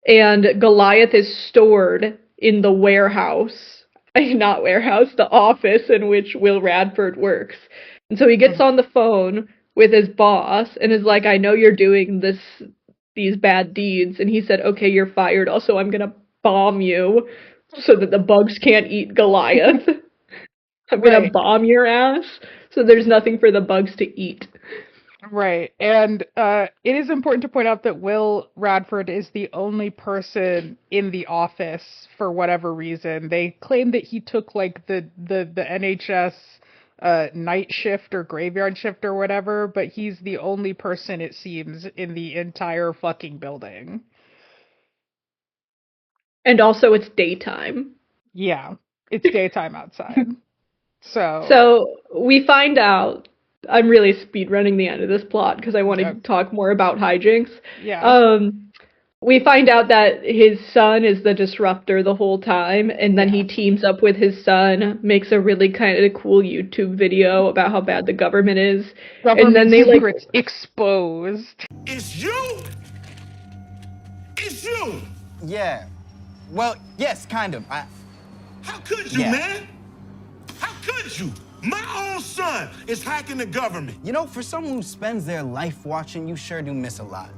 Speaker 2: And Goliath is stored in the warehouse, not warehouse, the office in which Will Radford works. And so he gets on the phone with his boss and is like, I know you're doing these bad deeds. And he said, okay, you're fired. Also, I'm going to bomb you so that the bugs can't eat Goliath. I'm going to bomb your ass so there's nothing for the bugs to eat.
Speaker 1: Right. And it is important to point out that Will Radford is the only person in the office for whatever reason. They claim that he took like the NHS night shift or graveyard shift or whatever, but he's the only person, it seems, in the entire fucking building.
Speaker 2: And also it's daytime.
Speaker 1: Yeah. It's daytime outside.
Speaker 2: So we find out, I'm really speed running the end of this plot because I want to talk more about hijinks.
Speaker 1: Yeah.
Speaker 2: We find out that his son is the disruptor the whole time, and then he teams up with his son, makes a really kind of cool YouTube video about how bad the government is.
Speaker 1: Government and then secrets exposed.
Speaker 6: It's you! It's you!
Speaker 8: Yeah. Well, yes, kind of.
Speaker 6: How could you, man? How could you? My own son is hacking the government.
Speaker 8: You know, for someone who spends their life watching, you sure do miss a lot.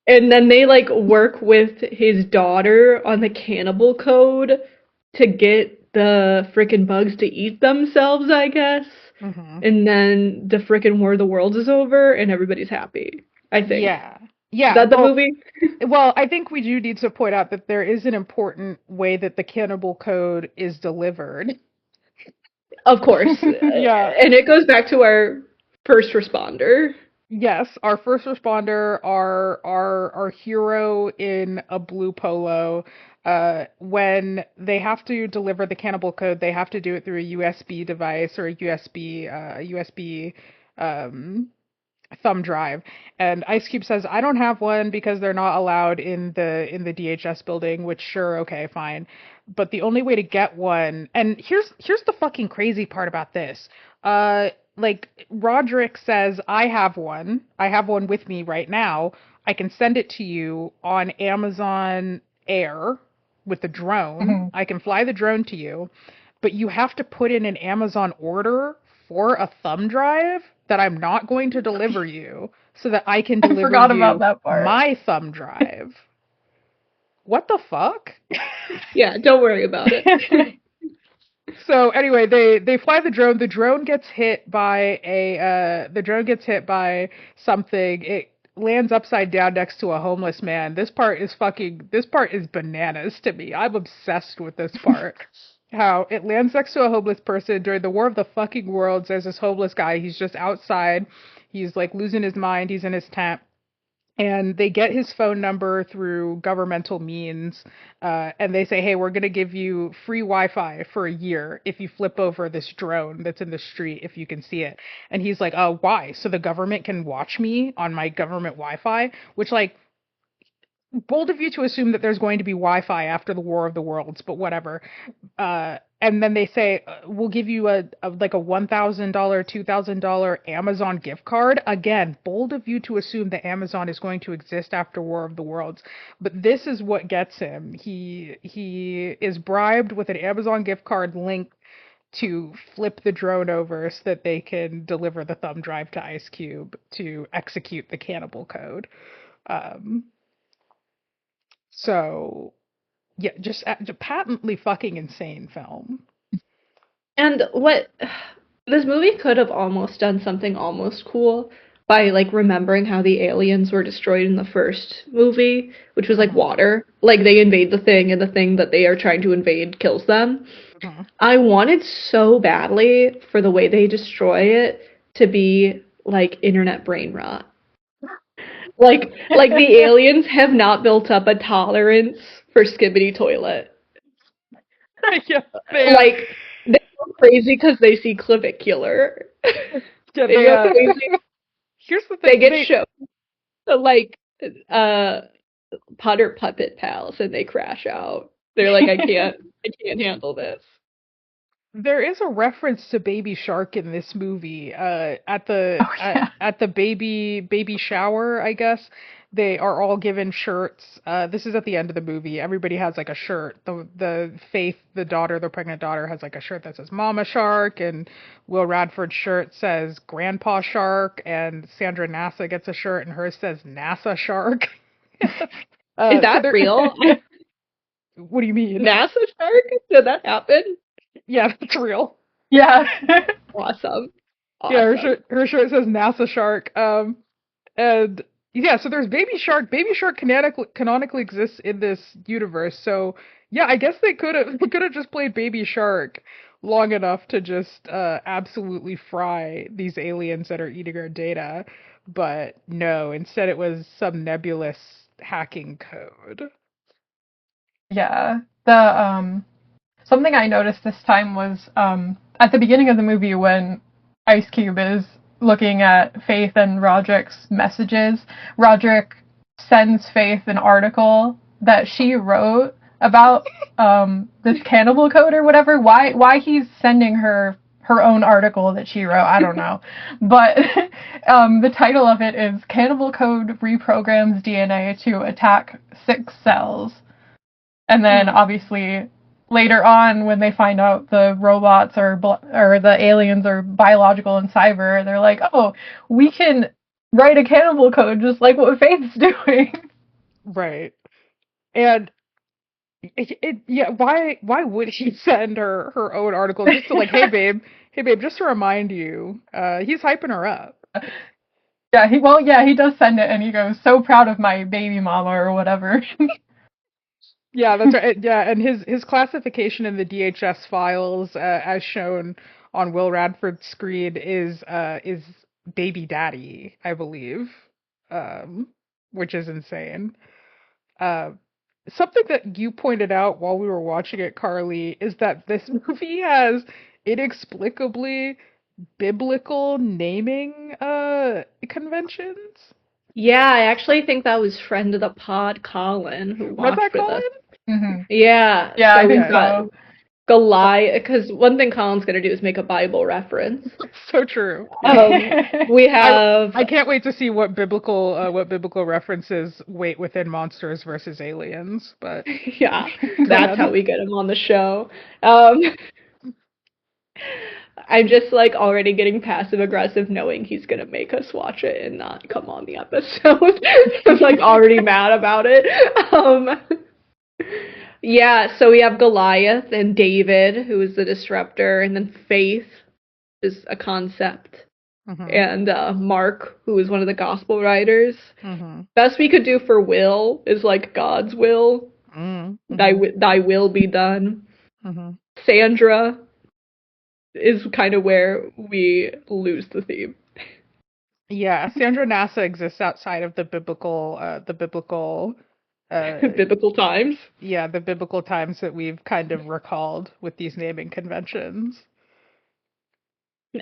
Speaker 2: And then they, like, work with his daughter on the cannibal code to get the frickin' bugs to eat themselves, I guess. And then the frickin' War of the Worlds is over and everybody's happy, I think.
Speaker 1: Yeah. Yeah.
Speaker 2: Is that the movie?
Speaker 1: Well, I think we do need to point out that there is an important way that the cannibal code is delivered.
Speaker 2: Of course.
Speaker 1: Yeah.
Speaker 2: And it goes back to our first responder.
Speaker 1: Yes, our first responder, our hero in a blue polo. When they have to deliver the cannibal code, they have to do it through a USB device or a USB thumb drive. And Ice Cube says, I don't have one because they're not allowed in the DHS building, which sure, okay, fine. But the only way to get one, and here's the fucking crazy part about this. Like Roderick says, I have one with me right now. I can send it to you on Amazon Air with the drone. I can fly the drone to you, but you have to put in an Amazon order for a thumb drive that I'm not going to deliver you so that I can deliver my thumb drive. What the fuck?
Speaker 2: Yeah, don't worry about it.
Speaker 1: So anyway, they fly the drone. The drone gets hit by something. It lands upside down next to a homeless man. This part is bananas to me. I'm obsessed with this part. How it lands next to a homeless person during the War of the fucking Worlds. There's this homeless guy. He's just outside. He's like losing his mind. He's in his tent. And they get his phone number through governmental means, and they say, hey, we're going to give you free Wi-Fi for a year if you flip over this drone that's in the street, if you can see it. And he's like, oh, why? So the government can watch me on my government Wi-Fi, which, like, bold of you to assume that there's going to be Wi-Fi after the War of the Worlds, but whatever. And then they say, we'll give you a $1,000, $2,000 Amazon gift card. Again, bold of you to assume that Amazon is going to exist after War of the Worlds. But this is what gets him. He is bribed with an Amazon gift card linked to flip the drone over so that they can deliver the thumb drive to Ice Cube to execute the cannibal code. So, yeah, just a patently fucking insane film.
Speaker 2: And what this movie could have almost done something almost cool by like remembering how the aliens were destroyed in the first movie, which was like water. Like they invade the thing and the thing that they are trying to invade kills them. I wanted so badly for the way they destroy it to be like internet brain rot. Like the aliens have not built up a tolerance for Skibbity Toilet.
Speaker 1: Yeah,
Speaker 2: like they go crazy because they see Clavicular.
Speaker 1: Yeah,
Speaker 2: they go crazy.
Speaker 1: Here's the thing:
Speaker 2: they get shown. So like, Potter puppet pals and they crash out. They're like, I can't handle this.
Speaker 1: There is a reference to Baby Shark in this movie. At the
Speaker 3: Oh yeah.
Speaker 1: at the baby shower, I guess they are all given shirts. This is at the end of the movie. Everybody has like a shirt. The Faith, the daughter, the pregnant daughter, has like a shirt that says Mama Shark, and Will Radford's shirt says Grandpa Shark, and Sandra NASA gets a shirt, and hers says NASA Shark.
Speaker 2: Is
Speaker 1: So
Speaker 2: that
Speaker 1: there.
Speaker 2: real?
Speaker 1: What do you mean?
Speaker 2: NASA shark? Did that happen?
Speaker 1: Yeah, that's real.
Speaker 3: Yeah.
Speaker 2: Awesome.
Speaker 1: Yeah,
Speaker 2: Awesome.
Speaker 1: her shirt says NASA Shark. And yeah, so there's Baby Shark. Baby Shark canonically exists in this universe. So yeah, I guess they could have just played Baby Shark long enough to just absolutely fry these aliens that are eating our data. But no, instead it was some nebulous hacking code.
Speaker 3: Yeah. The something I noticed this time was at the beginning of the movie when Ice Cube is looking at Faith and Roderick's messages, Roderick sends Faith an article that she wrote about this cannibal code or whatever. Why he's sending her own article that she wrote, I don't know. But the title of it is Cannibal Code Reprograms DNA to Attack 6 Cells. And then obviously later on, when they find out the robots or the aliens are biological and cyber, they're like, "Oh, we can write a cannibal code just like what Faith's doing."
Speaker 1: Right. And yeah, why would he send her own article just to like, hey babe, just to remind you, he's hyping her up.
Speaker 3: Yeah, he does send it, and he goes, "So proud of my baby mama," or whatever.
Speaker 1: Yeah, that's right. Yeah, and his classification in the DHS files, as shown on Will Radford's screen, is baby daddy, I believe, um, which is insane. Uh, Something that you pointed out while we were watching it, Carly, is that this movie has inexplicably biblical naming conventions.
Speaker 2: Yeah, I actually think that was friend of the pod, Colin, who
Speaker 1: Was that
Speaker 2: watched with us.
Speaker 1: Colin?
Speaker 3: Hmm.
Speaker 2: Yeah,
Speaker 3: Yeah,
Speaker 2: so
Speaker 3: I think
Speaker 2: we've got
Speaker 3: so.
Speaker 2: Goliath, because one thing Colin's gonna do is make a Bible reference.
Speaker 1: So true.
Speaker 2: We have
Speaker 1: I can't wait to see what biblical references wait within monsters versus aliens. But
Speaker 2: yeah,
Speaker 1: go
Speaker 2: that's
Speaker 1: ahead.
Speaker 2: how we get him on the show. Um, I'm just like already getting passive aggressive knowing he's gonna make us watch it and not come on the episode. I'm like already mad about it. Yeah, so we have Goliath and David, who is the disruptor, and then Faith is a concept,
Speaker 1: Hmm.
Speaker 2: and Mark, who is one of the gospel writers.
Speaker 1: Hmm.
Speaker 2: Best we could do for Will is like God's will.
Speaker 1: Hmm.
Speaker 2: Thy will be done.
Speaker 1: Hmm.
Speaker 2: Sandra is kind of where we lose the theme.
Speaker 1: Yeah, Sandra NASA exists outside of the biblical, uh,
Speaker 2: Biblical times.
Speaker 1: yeah, the biblical times that we've kind of recalled with these naming conventions.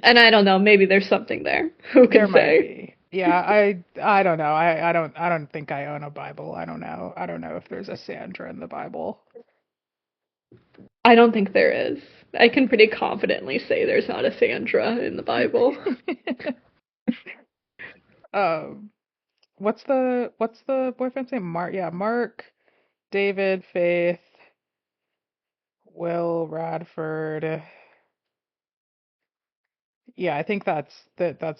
Speaker 2: And I don't know, maybe there's something there. Who
Speaker 1: There
Speaker 2: can
Speaker 1: might
Speaker 2: say?
Speaker 1: be. Yeah, I don't know. I don't think I own a Bible. I don't know. I don't know if there's a Sandra in the Bible.
Speaker 2: I don't think there is. I can pretty confidently say there's not a Sandra in the Bible.
Speaker 1: Um, what's the boyfriend's name? Mark. Yeah, Mark, David, Faith, Will, Radford. Yeah, I think that's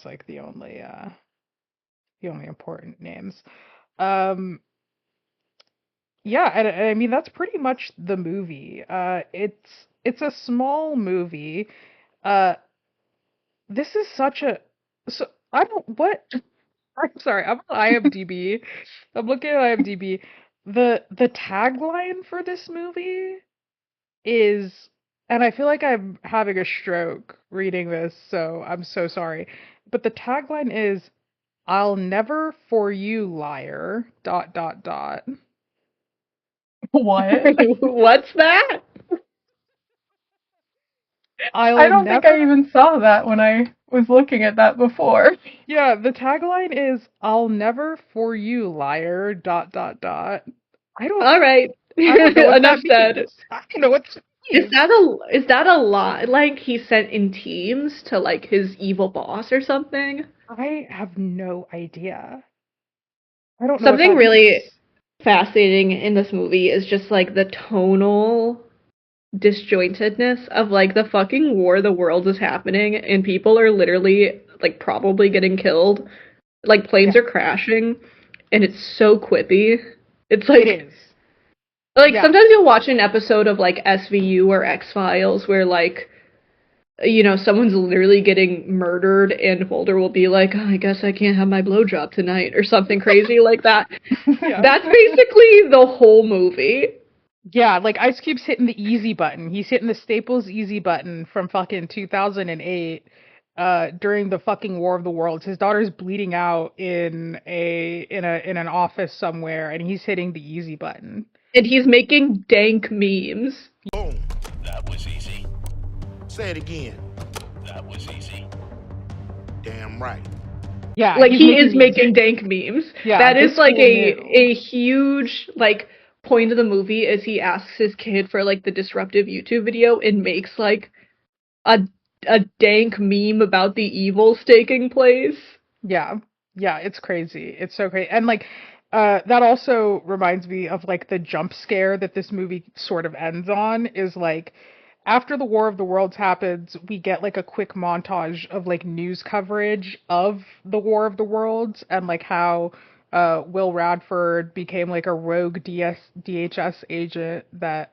Speaker 1: like the only important names. Um, yeah, and I mean that's pretty much the movie. It's a small movie. Uh, this is such a so I don't what I'm sorry, I'm on IMDb. I'm looking at IMDb. The tagline for this movie is, and I feel like I'm having a stroke reading this, so I'm so sorry. But the tagline is, "I'll never for you, liar. Dot dot dot."
Speaker 3: What?
Speaker 2: What's that?
Speaker 3: I
Speaker 1: I'll
Speaker 3: don't think I
Speaker 1: never.
Speaker 3: even saw that when I was looking at that before.
Speaker 1: Yeah, the tagline is "I'll never for you, liar." Dot dot dot. I don't.
Speaker 2: All right.
Speaker 1: I don't know what
Speaker 2: Enough
Speaker 1: that
Speaker 2: said.
Speaker 1: means. I don't know what that means.
Speaker 2: Is that a lot like he sent in teams to like his evil boss or something?
Speaker 1: I have no idea. I don't know what
Speaker 2: Something
Speaker 1: that
Speaker 2: really
Speaker 1: means.
Speaker 2: fascinating in this movie is just like the tonal disjointedness of like the fucking war of the world is happening and people are literally like probably getting killed. Like
Speaker 1: Yeah,
Speaker 2: planes are crashing and it's so quippy. It's
Speaker 1: it
Speaker 2: like
Speaker 1: is. Yeah,
Speaker 2: sometimes you'll watch an episode of like SVU or X-Files where like someone's literally getting murdered and Holder will be like, oh, I guess I can't have my blowjob tonight or something crazy like that.
Speaker 1: yeah.
Speaker 2: That's basically the whole movie.
Speaker 1: Yeah, like Ice Cube's hitting the easy button. He's hitting the Staples easy button from fucking 2008 during the fucking War of the Worlds. His daughter's bleeding out in an office somewhere and he's hitting the easy button.
Speaker 2: And he's making dank memes.
Speaker 6: Boom. That was easy. Say it again. That was easy. Damn right.
Speaker 1: Yeah,
Speaker 2: Like
Speaker 1: he's
Speaker 2: he is
Speaker 1: memes.
Speaker 2: making dank memes.
Speaker 1: Yeah,
Speaker 2: That
Speaker 1: this
Speaker 2: is like
Speaker 1: fool knew.
Speaker 2: a huge like point of the movie is he asks his kid for like the disruptive YouTube video and makes like a dank meme about the evils taking place.
Speaker 1: Yeah. Yeah, it's crazy. It's so crazy. And like that also reminds me of like the jump scare that this movie sort of ends on is like after the War of the Worlds happens, we get like a quick montage of like news coverage of the War of the Worlds and like how Will Radford became like a rogue DHS agent that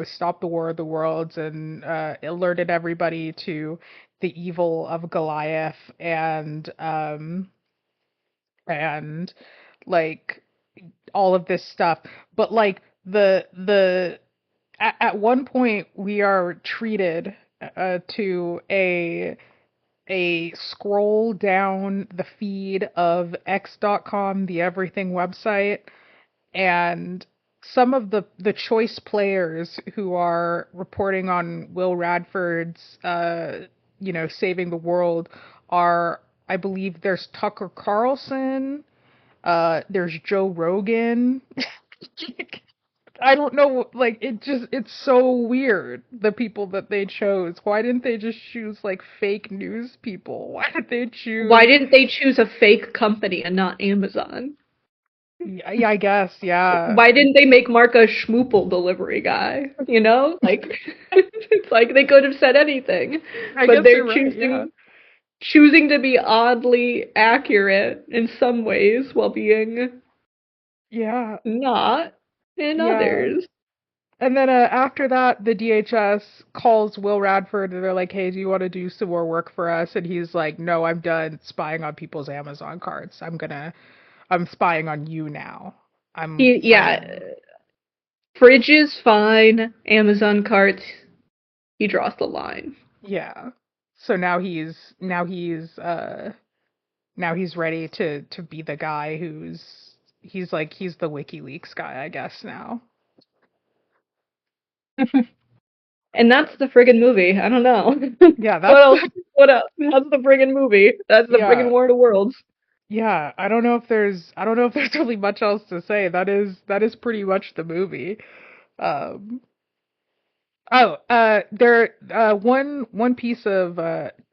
Speaker 1: stopped the War of the Worlds and alerted everybody to the evil of Goliath and like all of this stuff. But like the at one point we are treated to a scroll down the feed of X.com, the everything website, and some of the choice players who are reporting on Will Radford's saving the world are, I believe there's Tucker Carlson, there's Joe Rogan. I don't know, like it's so weird the people that they chose. Why didn't they just choose like fake news people? Why did they
Speaker 2: Why
Speaker 1: choose?
Speaker 2: didn't they choose a fake company and not Amazon?
Speaker 1: Yeah, I guess, yeah.
Speaker 2: Why didn't they make Mark a schmoople delivery guy? Like it's like they could have said anything,
Speaker 1: I
Speaker 2: but
Speaker 1: guess
Speaker 2: they're
Speaker 1: you're right, yeah.
Speaker 2: choosing to be oddly accurate in some ways while being
Speaker 1: Yeah,
Speaker 2: not in
Speaker 1: yeah.
Speaker 2: others.
Speaker 1: And then after that, the DHS calls Will Radford and they're like, "Hey, do you want to do some more work for us?" And he's like, "No, I'm done spying on people's Amazon carts. I'm spying on you now.
Speaker 2: Yeah, fridge is fine. Amazon carts, he draws the line.
Speaker 1: Yeah. So now he's ready to be the guy he's the WikiLeaks guy, I guess now.
Speaker 2: And that's the friggin' movie. I don't know.
Speaker 1: Yeah,
Speaker 2: What
Speaker 1: that's
Speaker 2: else? What else? That's the friggin' movie. That's the friggin'
Speaker 1: yeah.
Speaker 2: War of the Worlds.
Speaker 1: Yeah, I don't know if there's really much else to say. That is pretty much the movie. Um there one piece of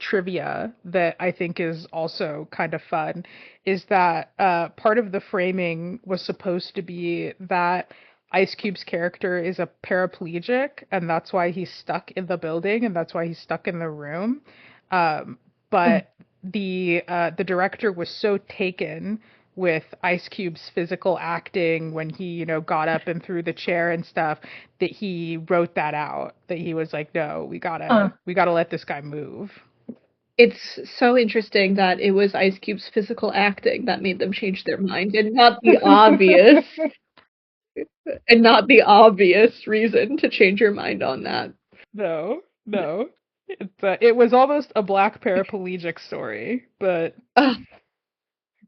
Speaker 1: trivia that I think is also kind of fun is that part of the framing was supposed to be that Ice Cube's character is a paraplegic and that's why he's stuck in the building and that's why he's stuck in the room. But the director was so taken with Ice Cube's physical acting when he, got up and threw the chair and stuff that he wrote that out. That he was like, "No,
Speaker 3: Huh.
Speaker 1: we gotta let this guy move."
Speaker 2: It's so interesting that it was Ice Cube's physical acting that made them change their mind, and not the obvious, reason to change your mind on that.
Speaker 1: No, no. It was almost a black paraplegic story, but
Speaker 2: Ugh,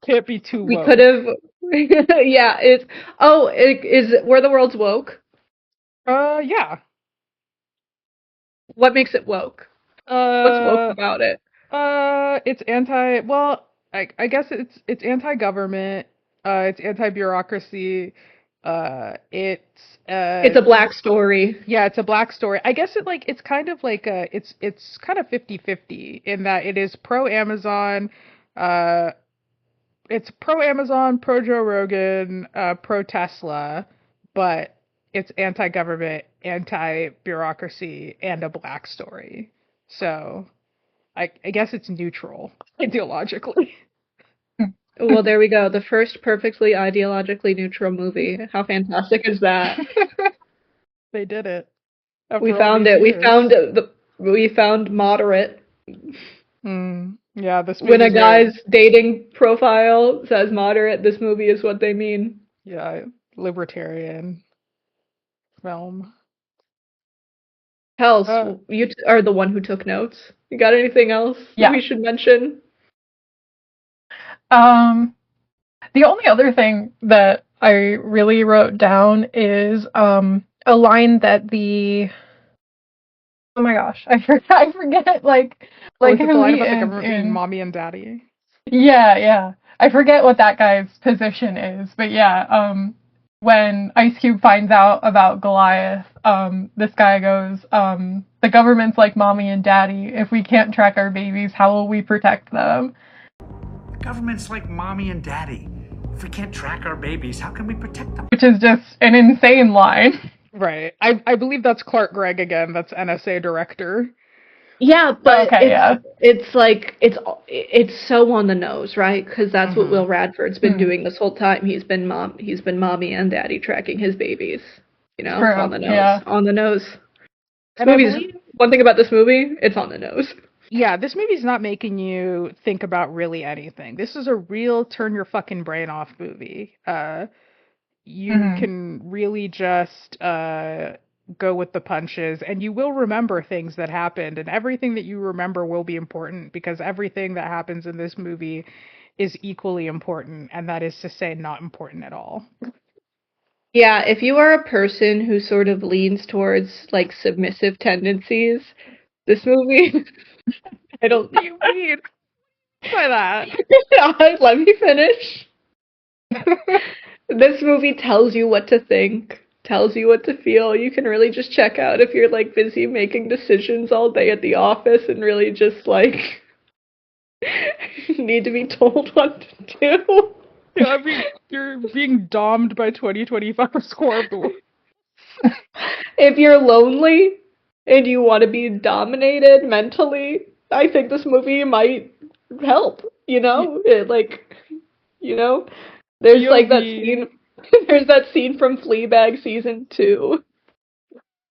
Speaker 1: can't be too
Speaker 2: we could
Speaker 1: woke.
Speaker 2: have. Yeah, it's. Oh, is it Where the World's Woke?
Speaker 1: Yeah.
Speaker 2: What makes it woke? What's woke
Speaker 1: Uh,
Speaker 2: about it?
Speaker 1: It's anti. Well, I guess it's anti-government. It's anti-bureaucracy. It's
Speaker 2: It's a black story.
Speaker 1: yeah, it's a black story. I guess it's kind of like it's kind of 50-50 in that it is pro Amazon. Uh, it's pro Amazon, pro Joe Rogan, pro Tesla, but it's anti-government, anti-bureaucracy, and a black story. So I guess it's neutral ideologically.
Speaker 2: Well, there we go. The first perfectly ideologically neutral movie. How fantastic is that?
Speaker 1: They did it
Speaker 2: We
Speaker 1: after all
Speaker 2: found
Speaker 1: these
Speaker 2: it.
Speaker 1: years.
Speaker 2: We found moderate.
Speaker 1: Yeah, this
Speaker 2: When a
Speaker 1: movie's very
Speaker 2: guy's dating profile says moderate, this movie is what they mean.
Speaker 1: yeah libertarian film.
Speaker 2: Hells,
Speaker 1: Uh,
Speaker 2: are the one who took notes. You got anything else
Speaker 3: Yeah.
Speaker 2: we should mention?
Speaker 3: The only other thing that I really wrote down is a line that the oh my gosh, I forget
Speaker 1: oh, is it the
Speaker 3: who
Speaker 1: line
Speaker 3: he
Speaker 1: about the
Speaker 3: is
Speaker 1: government being
Speaker 3: in
Speaker 1: mommy and daddy?
Speaker 3: yeah. I forget what that guy's position is, but yeah, when Ice Cube finds out about Goliath, this guy goes, the government's like mommy and daddy. If we can't track our babies, how will we protect them?
Speaker 9: The government's like mommy and daddy. If we can't track our babies, how can we protect them?
Speaker 3: Which is just an insane line.
Speaker 1: Right. I believe that's Clark Gregg again. That's NSA director.
Speaker 2: Yeah, but
Speaker 3: Okay, yeah.
Speaker 2: it's like it's so on the nose, right? Because that's what Will Radford's been doing this whole time. He's been mommy and daddy tracking his babies. You know, it's
Speaker 3: True,
Speaker 2: on the nose.
Speaker 3: yeah.
Speaker 2: On the nose.
Speaker 1: And I
Speaker 2: Movie's
Speaker 1: believe
Speaker 2: one thing about this movie, it's on the nose.
Speaker 1: yeah, this movie's not making you think about really anything. This is a real turn your fucking brain off movie. You can really just go with the punches, and you will remember things that happened, and everything that you remember will be important because everything that happens in this movie is equally important, and that is to say, not important at all.
Speaker 2: Yeah, if you are a person who sort of leans towards like submissive tendencies, this movie, I don't.
Speaker 1: What do you mean by that?
Speaker 2: Let me finish. This movie tells you what to think, tells you what to feel. You can really just check out if you're like busy making decisions all day at the office and really just like need to be told what to do.
Speaker 1: Yeah, I mean, you're being domed by 2025 score of the world.
Speaker 2: If you're lonely and you want to be dominated mentally, I think this movie might help, you know? You know, there's like that
Speaker 1: POV.
Speaker 2: scene there's that scene from Fleabag season 2.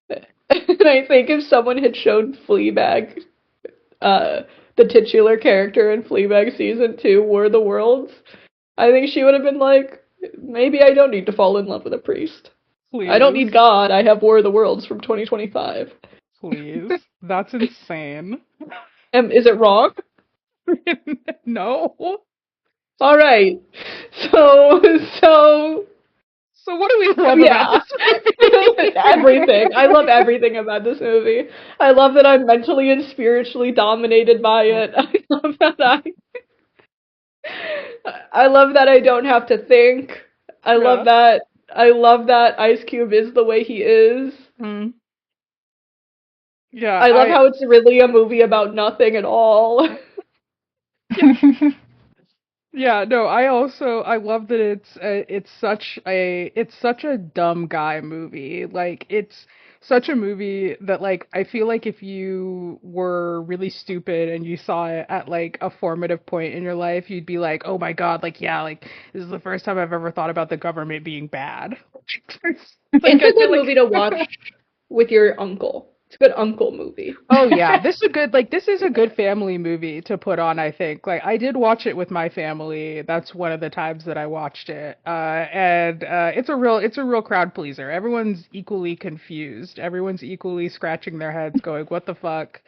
Speaker 2: And I think if someone had shown Fleabag, the titular character in Fleabag season 2, War of the Worlds, I think she would have been like, maybe I don't need to fall in love with a priest.
Speaker 1: Please.
Speaker 2: I don't need God, I have War of the Worlds from 2025.
Speaker 1: Please. That's insane.
Speaker 2: Is it wrong?
Speaker 1: No.
Speaker 2: Alright.
Speaker 1: So what do we love
Speaker 2: Yeah.
Speaker 1: about this?
Speaker 2: Everything. I love everything about this movie. I love that I'm mentally and spiritually dominated by it. I love that I don't have to think. I love that Ice Cube is the way he is.
Speaker 1: Mm. Yeah,
Speaker 2: I love how it's really a movie about nothing at all.
Speaker 1: yeah, no, I love that it's such a dumb guy movie. Like it's such a movie that like I feel like if you were really stupid and you saw it at like a formative point in your life, you'd be like, "Oh my God, like yeah, like this is the first time I've ever thought about the government being bad."
Speaker 2: It's a good movie to watch with your uncle. It's a good uncle movie.
Speaker 1: Oh yeah, this is a good family movie to put on, I think. Like I did watch it with my family. That's one of the times that I watched it. And it's a real crowd pleaser. Everyone's equally confused. Everyone's equally scratching their heads going, "What the fuck?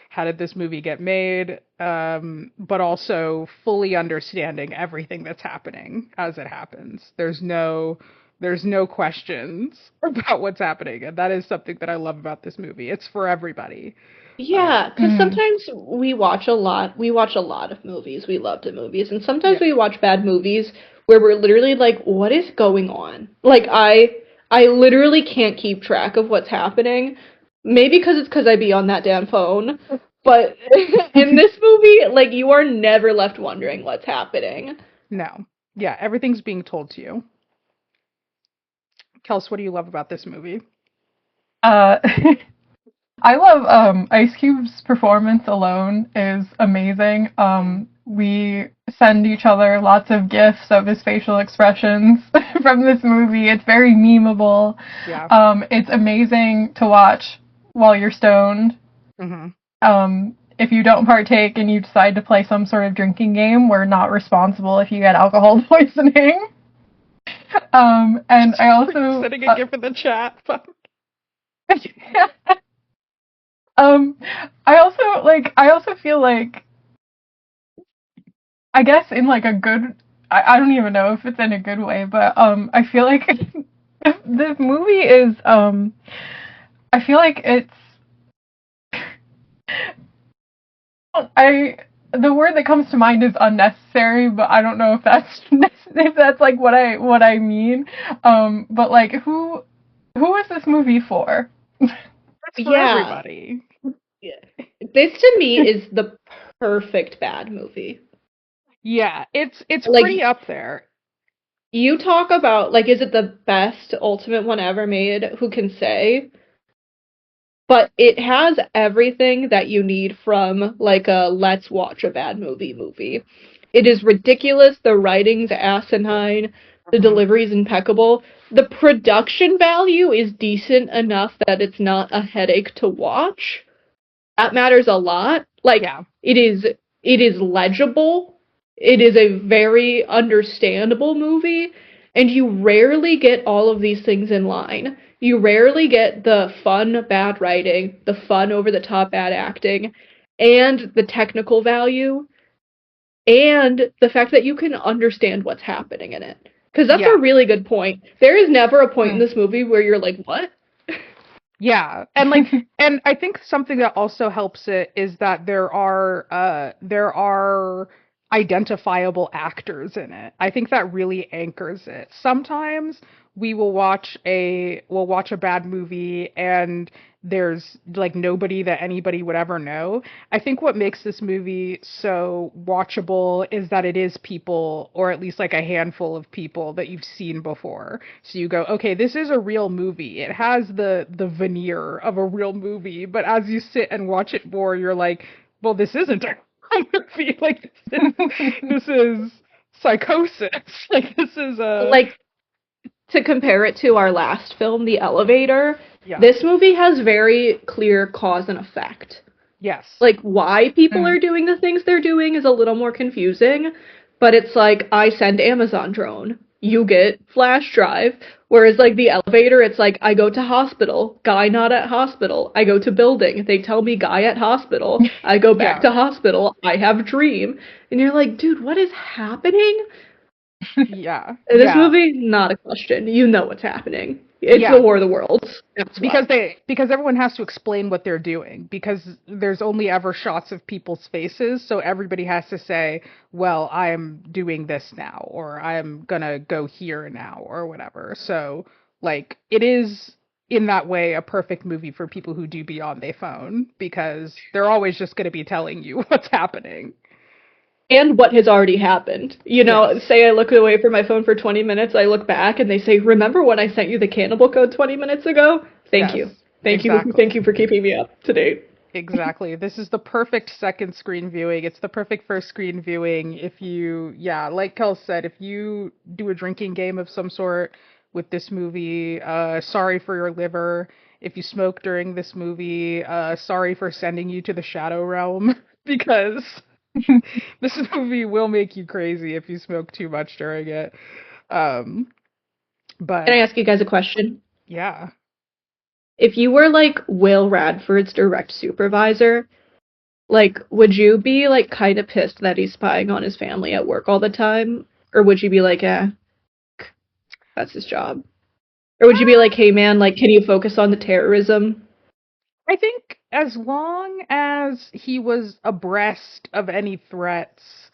Speaker 1: How did this movie get made?" But also fully understanding everything that's happening as it happens. There's no questions about what's happening, and that is something that I love about this movie. It's for everybody.
Speaker 2: Yeah, because
Speaker 3: Mm.
Speaker 2: sometimes we watch a lot of movies. We love the movies, and sometimes
Speaker 1: Yeah.
Speaker 2: we watch bad movies where we're literally like, what is going on? Like I literally can't keep track of what's happening. Maybe because I be on that damn phone. But in this movie, like you are never left wondering what's happening.
Speaker 1: No. Yeah, everything's being told to you. Kels, what do you love about this movie?
Speaker 3: Uh, I love Ice Cube's performance alone is amazing. We send each other lots of gifs of his facial expressions from this movie. It's very memeable.
Speaker 1: Yeah.
Speaker 3: It's amazing to watch while you're stoned.
Speaker 1: Hmm.
Speaker 3: If you don't partake and you decide to play some sort of drinking game, we're not responsible if you get alcohol poisoning. And I also
Speaker 1: Sending a gift in the chat.
Speaker 3: um I also feel like I guess in like a good I don't even know if it's in a good way, but I feel like this movie is I feel like it's I the word that comes to mind is unnecessary, but I don't know if that's if that's like what I mean. But like who is this movie for?
Speaker 1: It's for
Speaker 2: Yeah.
Speaker 1: everybody.
Speaker 2: Yeah. This to me is the perfect bad movie.
Speaker 1: Yeah, it's pretty
Speaker 2: Like
Speaker 1: up there.
Speaker 2: you talk about like is it the best ultimate one ever made? Who can say? But it has everything that you need from like a let's watch a bad movie. It is ridiculous, the writing's asinine, the
Speaker 1: Hmm.
Speaker 2: delivery's impeccable. The production value is decent enough that it's not a headache to watch. That matters a lot. Like
Speaker 1: Yeah.
Speaker 2: it is legible. It is a very understandable movie, and you rarely get all of these things in line. You rarely get the fun bad writing, the fun over the top bad acting, and the technical value, and the fact that you can understand what's happening in it. Because that's
Speaker 1: Yeah.
Speaker 2: a really good point. There is never a point in
Speaker 3: Mm.
Speaker 2: this movie where you're like, what?
Speaker 1: Yeah. And like and I think something that also helps it is that there are identifiable actors in it. I think that really anchors it. Sometimes we'll watch a bad movie and there's like nobody that anybody would ever know. I think what makes this movie so watchable is that it is people, or at least like a handful of people that you've seen before. So you go, okay, this is a real movie. It has the veneer of a real movie, but as you sit and watch it more, you're like, well, this isn't a real movie. Like this is psychosis. Like this is a
Speaker 2: Like, to compare it to our last film, The Elevator,
Speaker 1: yeah.
Speaker 2: this movie has very clear cause and effect.
Speaker 1: Yes.
Speaker 2: Like, why people
Speaker 3: Mm.
Speaker 2: are doing the things they're doing is a little more confusing, but it's like, I send Amazon drone, you get flash drive. Whereas, like, The Elevator, it's like, I go to hospital, guy not at hospital. I go to building, they tell me guy at hospital. I go back
Speaker 1: Yeah.
Speaker 2: to hospital, I have dream. And you're like, dude, what is happening?
Speaker 1: Yeah.
Speaker 2: In this
Speaker 1: Yeah.
Speaker 2: movie, not a question. You know what's happening. It's the
Speaker 1: Yeah.
Speaker 2: War of the Worlds. That's
Speaker 1: because
Speaker 2: why.
Speaker 1: because everyone has to explain what they're doing because there's only ever shots of people's faces, so everybody has to say, well, I'm doing this now, or I'm gonna go here now, or whatever. So like it is in that way a perfect movie for people who do be on their phone because they're always just going to be telling you what's happening.
Speaker 2: And what has already happened. You
Speaker 1: Yes.
Speaker 2: know, say I look away from my phone for 20 minutes, I look back and they say, remember when I sent you the cannibal code 20 minutes ago? Thank
Speaker 1: Yes.
Speaker 2: you. Thank you. Thank
Speaker 1: Exactly.
Speaker 2: you for keeping me up to date.
Speaker 1: Exactly. This is the perfect second screen viewing. It's the perfect first screen viewing. If you, yeah, like Kel said, if you do a drinking game of some sort with this movie, sorry for your liver. If you smoke during this movie, sorry for sending you to the shadow realm because this movie will make you crazy if you smoke too much during it. Um,
Speaker 2: Can I
Speaker 1: but
Speaker 2: ask you guys a question?
Speaker 1: yeah.
Speaker 2: If you were like Will Radford's direct supervisor, like, would you be like kind of pissed that he's spying on his family at work all the time? Or would you be like, eh, that's his job? Or would you be like, hey man, like, can you focus on the terrorism?
Speaker 1: I think as long as he was abreast of any threats,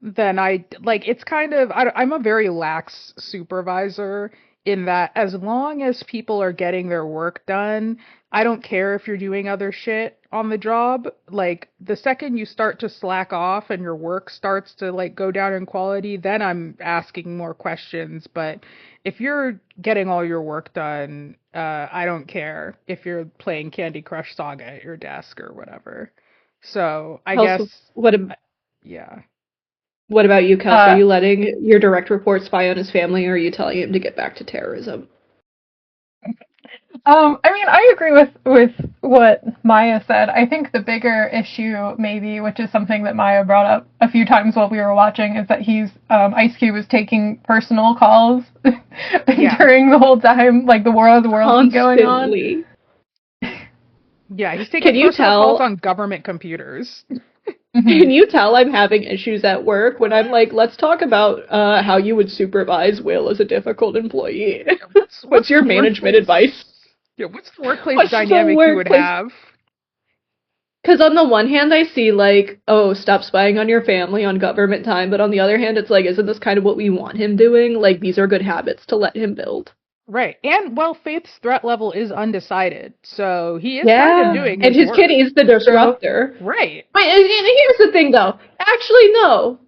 Speaker 1: then it's kind of, I'm a very lax supervisor in that as long as people are getting their work done, I don't care if you're doing other shit on the job. Like, the second you start to slack off and your work starts to like go down in quality, then I'm asking more questions. But if you're getting all your work done, I don't care if you're playing Candy Crush Saga at your desk or whatever. So I guess,
Speaker 2: Also,
Speaker 1: yeah.
Speaker 2: what about you, Kels? Are
Speaker 3: Uh,
Speaker 2: you letting your direct report spy on his family, or are you telling him to get back to terrorism?
Speaker 3: I mean, I agree with what Maya said. I think the bigger issue, maybe, which is something that Maya brought up a few times while we were watching, is that Ice Cube is taking personal calls
Speaker 1: Yeah.
Speaker 3: during the whole time, like the War of the Worlds is going on.
Speaker 2: Constantly.
Speaker 1: Yeah, he's taking
Speaker 2: Can you
Speaker 1: personal calls
Speaker 2: tell?
Speaker 1: on government computers.
Speaker 2: Can you tell I'm having issues at work when I'm like, let's talk about how you would supervise Will as a difficult employee? What's your
Speaker 1: the
Speaker 2: management
Speaker 1: workplace-
Speaker 2: advice?
Speaker 1: Yeah, what's the workplace
Speaker 2: What's the
Speaker 1: dynamic you would
Speaker 2: workplace-
Speaker 1: have?
Speaker 2: Because on the one hand, I see, like, oh, stop spying on your family on government time, but on the other hand, it's like, isn't this kind of what we want him doing? Like, these are good habits to let him build.
Speaker 1: Right. And, well, Faith's threat level is undecided, so he is kind of doing
Speaker 2: and his
Speaker 1: work.
Speaker 2: kid is the disruptor.
Speaker 1: Right.
Speaker 2: Wait, and here's the thing, though. Actually, no.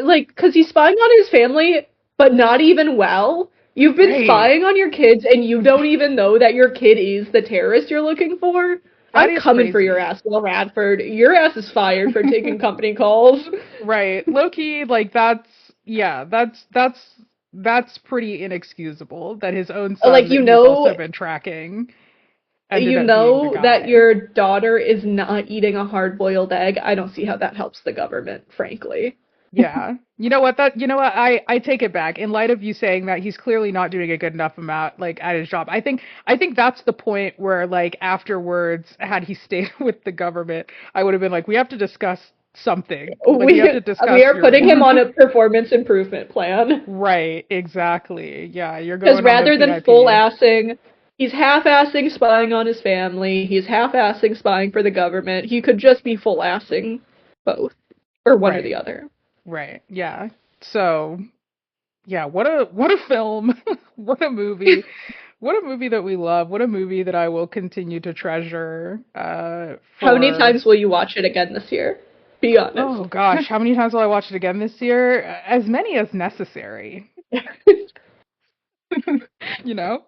Speaker 2: Like, because he's spying on his family, but not even well. You've been
Speaker 1: Right.
Speaker 2: spying on your kids, and you don't even know that your kid is the terrorist you're looking for?
Speaker 1: That
Speaker 2: I'm
Speaker 1: is
Speaker 2: coming
Speaker 1: crazy.
Speaker 2: for your ass, Will Radford. Your ass is fired for taking company calls.
Speaker 1: Right. Low-key, like, that's pretty inexcusable that his own son
Speaker 2: Like,
Speaker 1: that
Speaker 2: you
Speaker 1: he's
Speaker 2: know-
Speaker 1: also been tracking ended
Speaker 2: You
Speaker 1: up being
Speaker 2: know
Speaker 1: the
Speaker 2: that
Speaker 1: guy.
Speaker 2: your daughter is not eating a hard-boiled egg. I don't see how that helps the government, frankly.
Speaker 1: Yeah. You know what? I take it back. In light of you saying that, he's clearly not doing a good enough amount, like, at his job. I think that's the point where, like, afterwards, had he stayed with the government, I would have been like, we have to discuss something. Like, we have to discuss
Speaker 2: we are
Speaker 1: your
Speaker 2: putting him
Speaker 1: work.
Speaker 2: on a performance improvement plan.
Speaker 1: Right, exactly. Yeah, you're going
Speaker 2: Because
Speaker 1: on the
Speaker 2: rather than
Speaker 1: VIP.
Speaker 2: full-assing, he's half-assing spying on his family, he's half-assing spying for the government. He could just be full-assing both, or one or
Speaker 1: Right.
Speaker 2: the other.
Speaker 1: Right. Yeah. So, yeah, what a film. What a movie. What a movie that we love. What a movie that I will continue to treasure.
Speaker 2: How many times will you watch it again this year? Be honest.
Speaker 1: Oh gosh, how many times will I watch it again this year? As many as necessary. You know?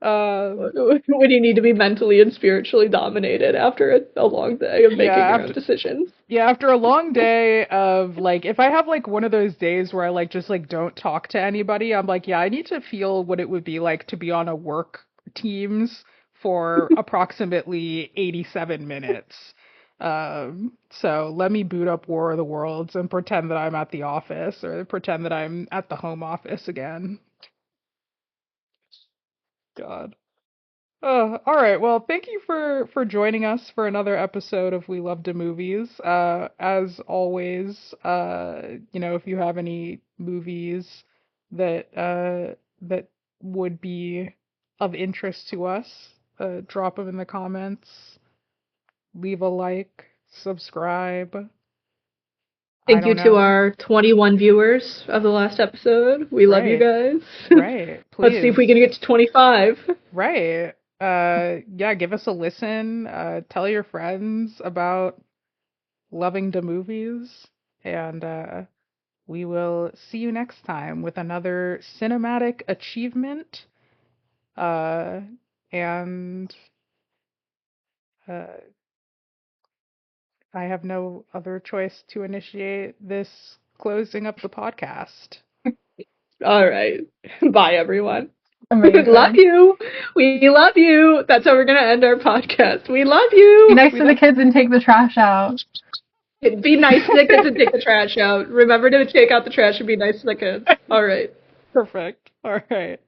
Speaker 2: When you need to be mentally and spiritually dominated after a long day of making your own decisions.
Speaker 1: Yeah, after a long day of, like, if I have, like, one of those days where I, like, just, like, don't talk to anybody, I'm like, yeah, I need to feel what it would be like to be on a work Teams for approximately 87 minutes. So let me boot up War of the Worlds and pretend that I'm at the office, or pretend that I'm at the home office again. God. All right. Well, thank you for joining us for another episode of We Love the Movies. As always, if you have any movies that would be of interest to us, drop them in the comments. Leave a like, subscribe.
Speaker 2: Thank you to our 21 viewers of the last episode. We love you guys.
Speaker 1: Right. Please.
Speaker 2: Let's see if we can get to 25.
Speaker 1: Right. Yeah, give us a listen. Tell your friends about loving the movies. And we will see you next time with another cinematic achievement. And I have no other choice to initiate this closing up the podcast.
Speaker 2: All right. Bye, everyone.
Speaker 3: Amazing.
Speaker 2: Love you. We love you. That's how we're going to end our podcast. We love you.
Speaker 3: Be nice to the kids and take the trash out.
Speaker 2: Be nice to the kids and take the trash out. Remember to take out the trash and be nice to the kids. All right.
Speaker 1: Perfect. All right.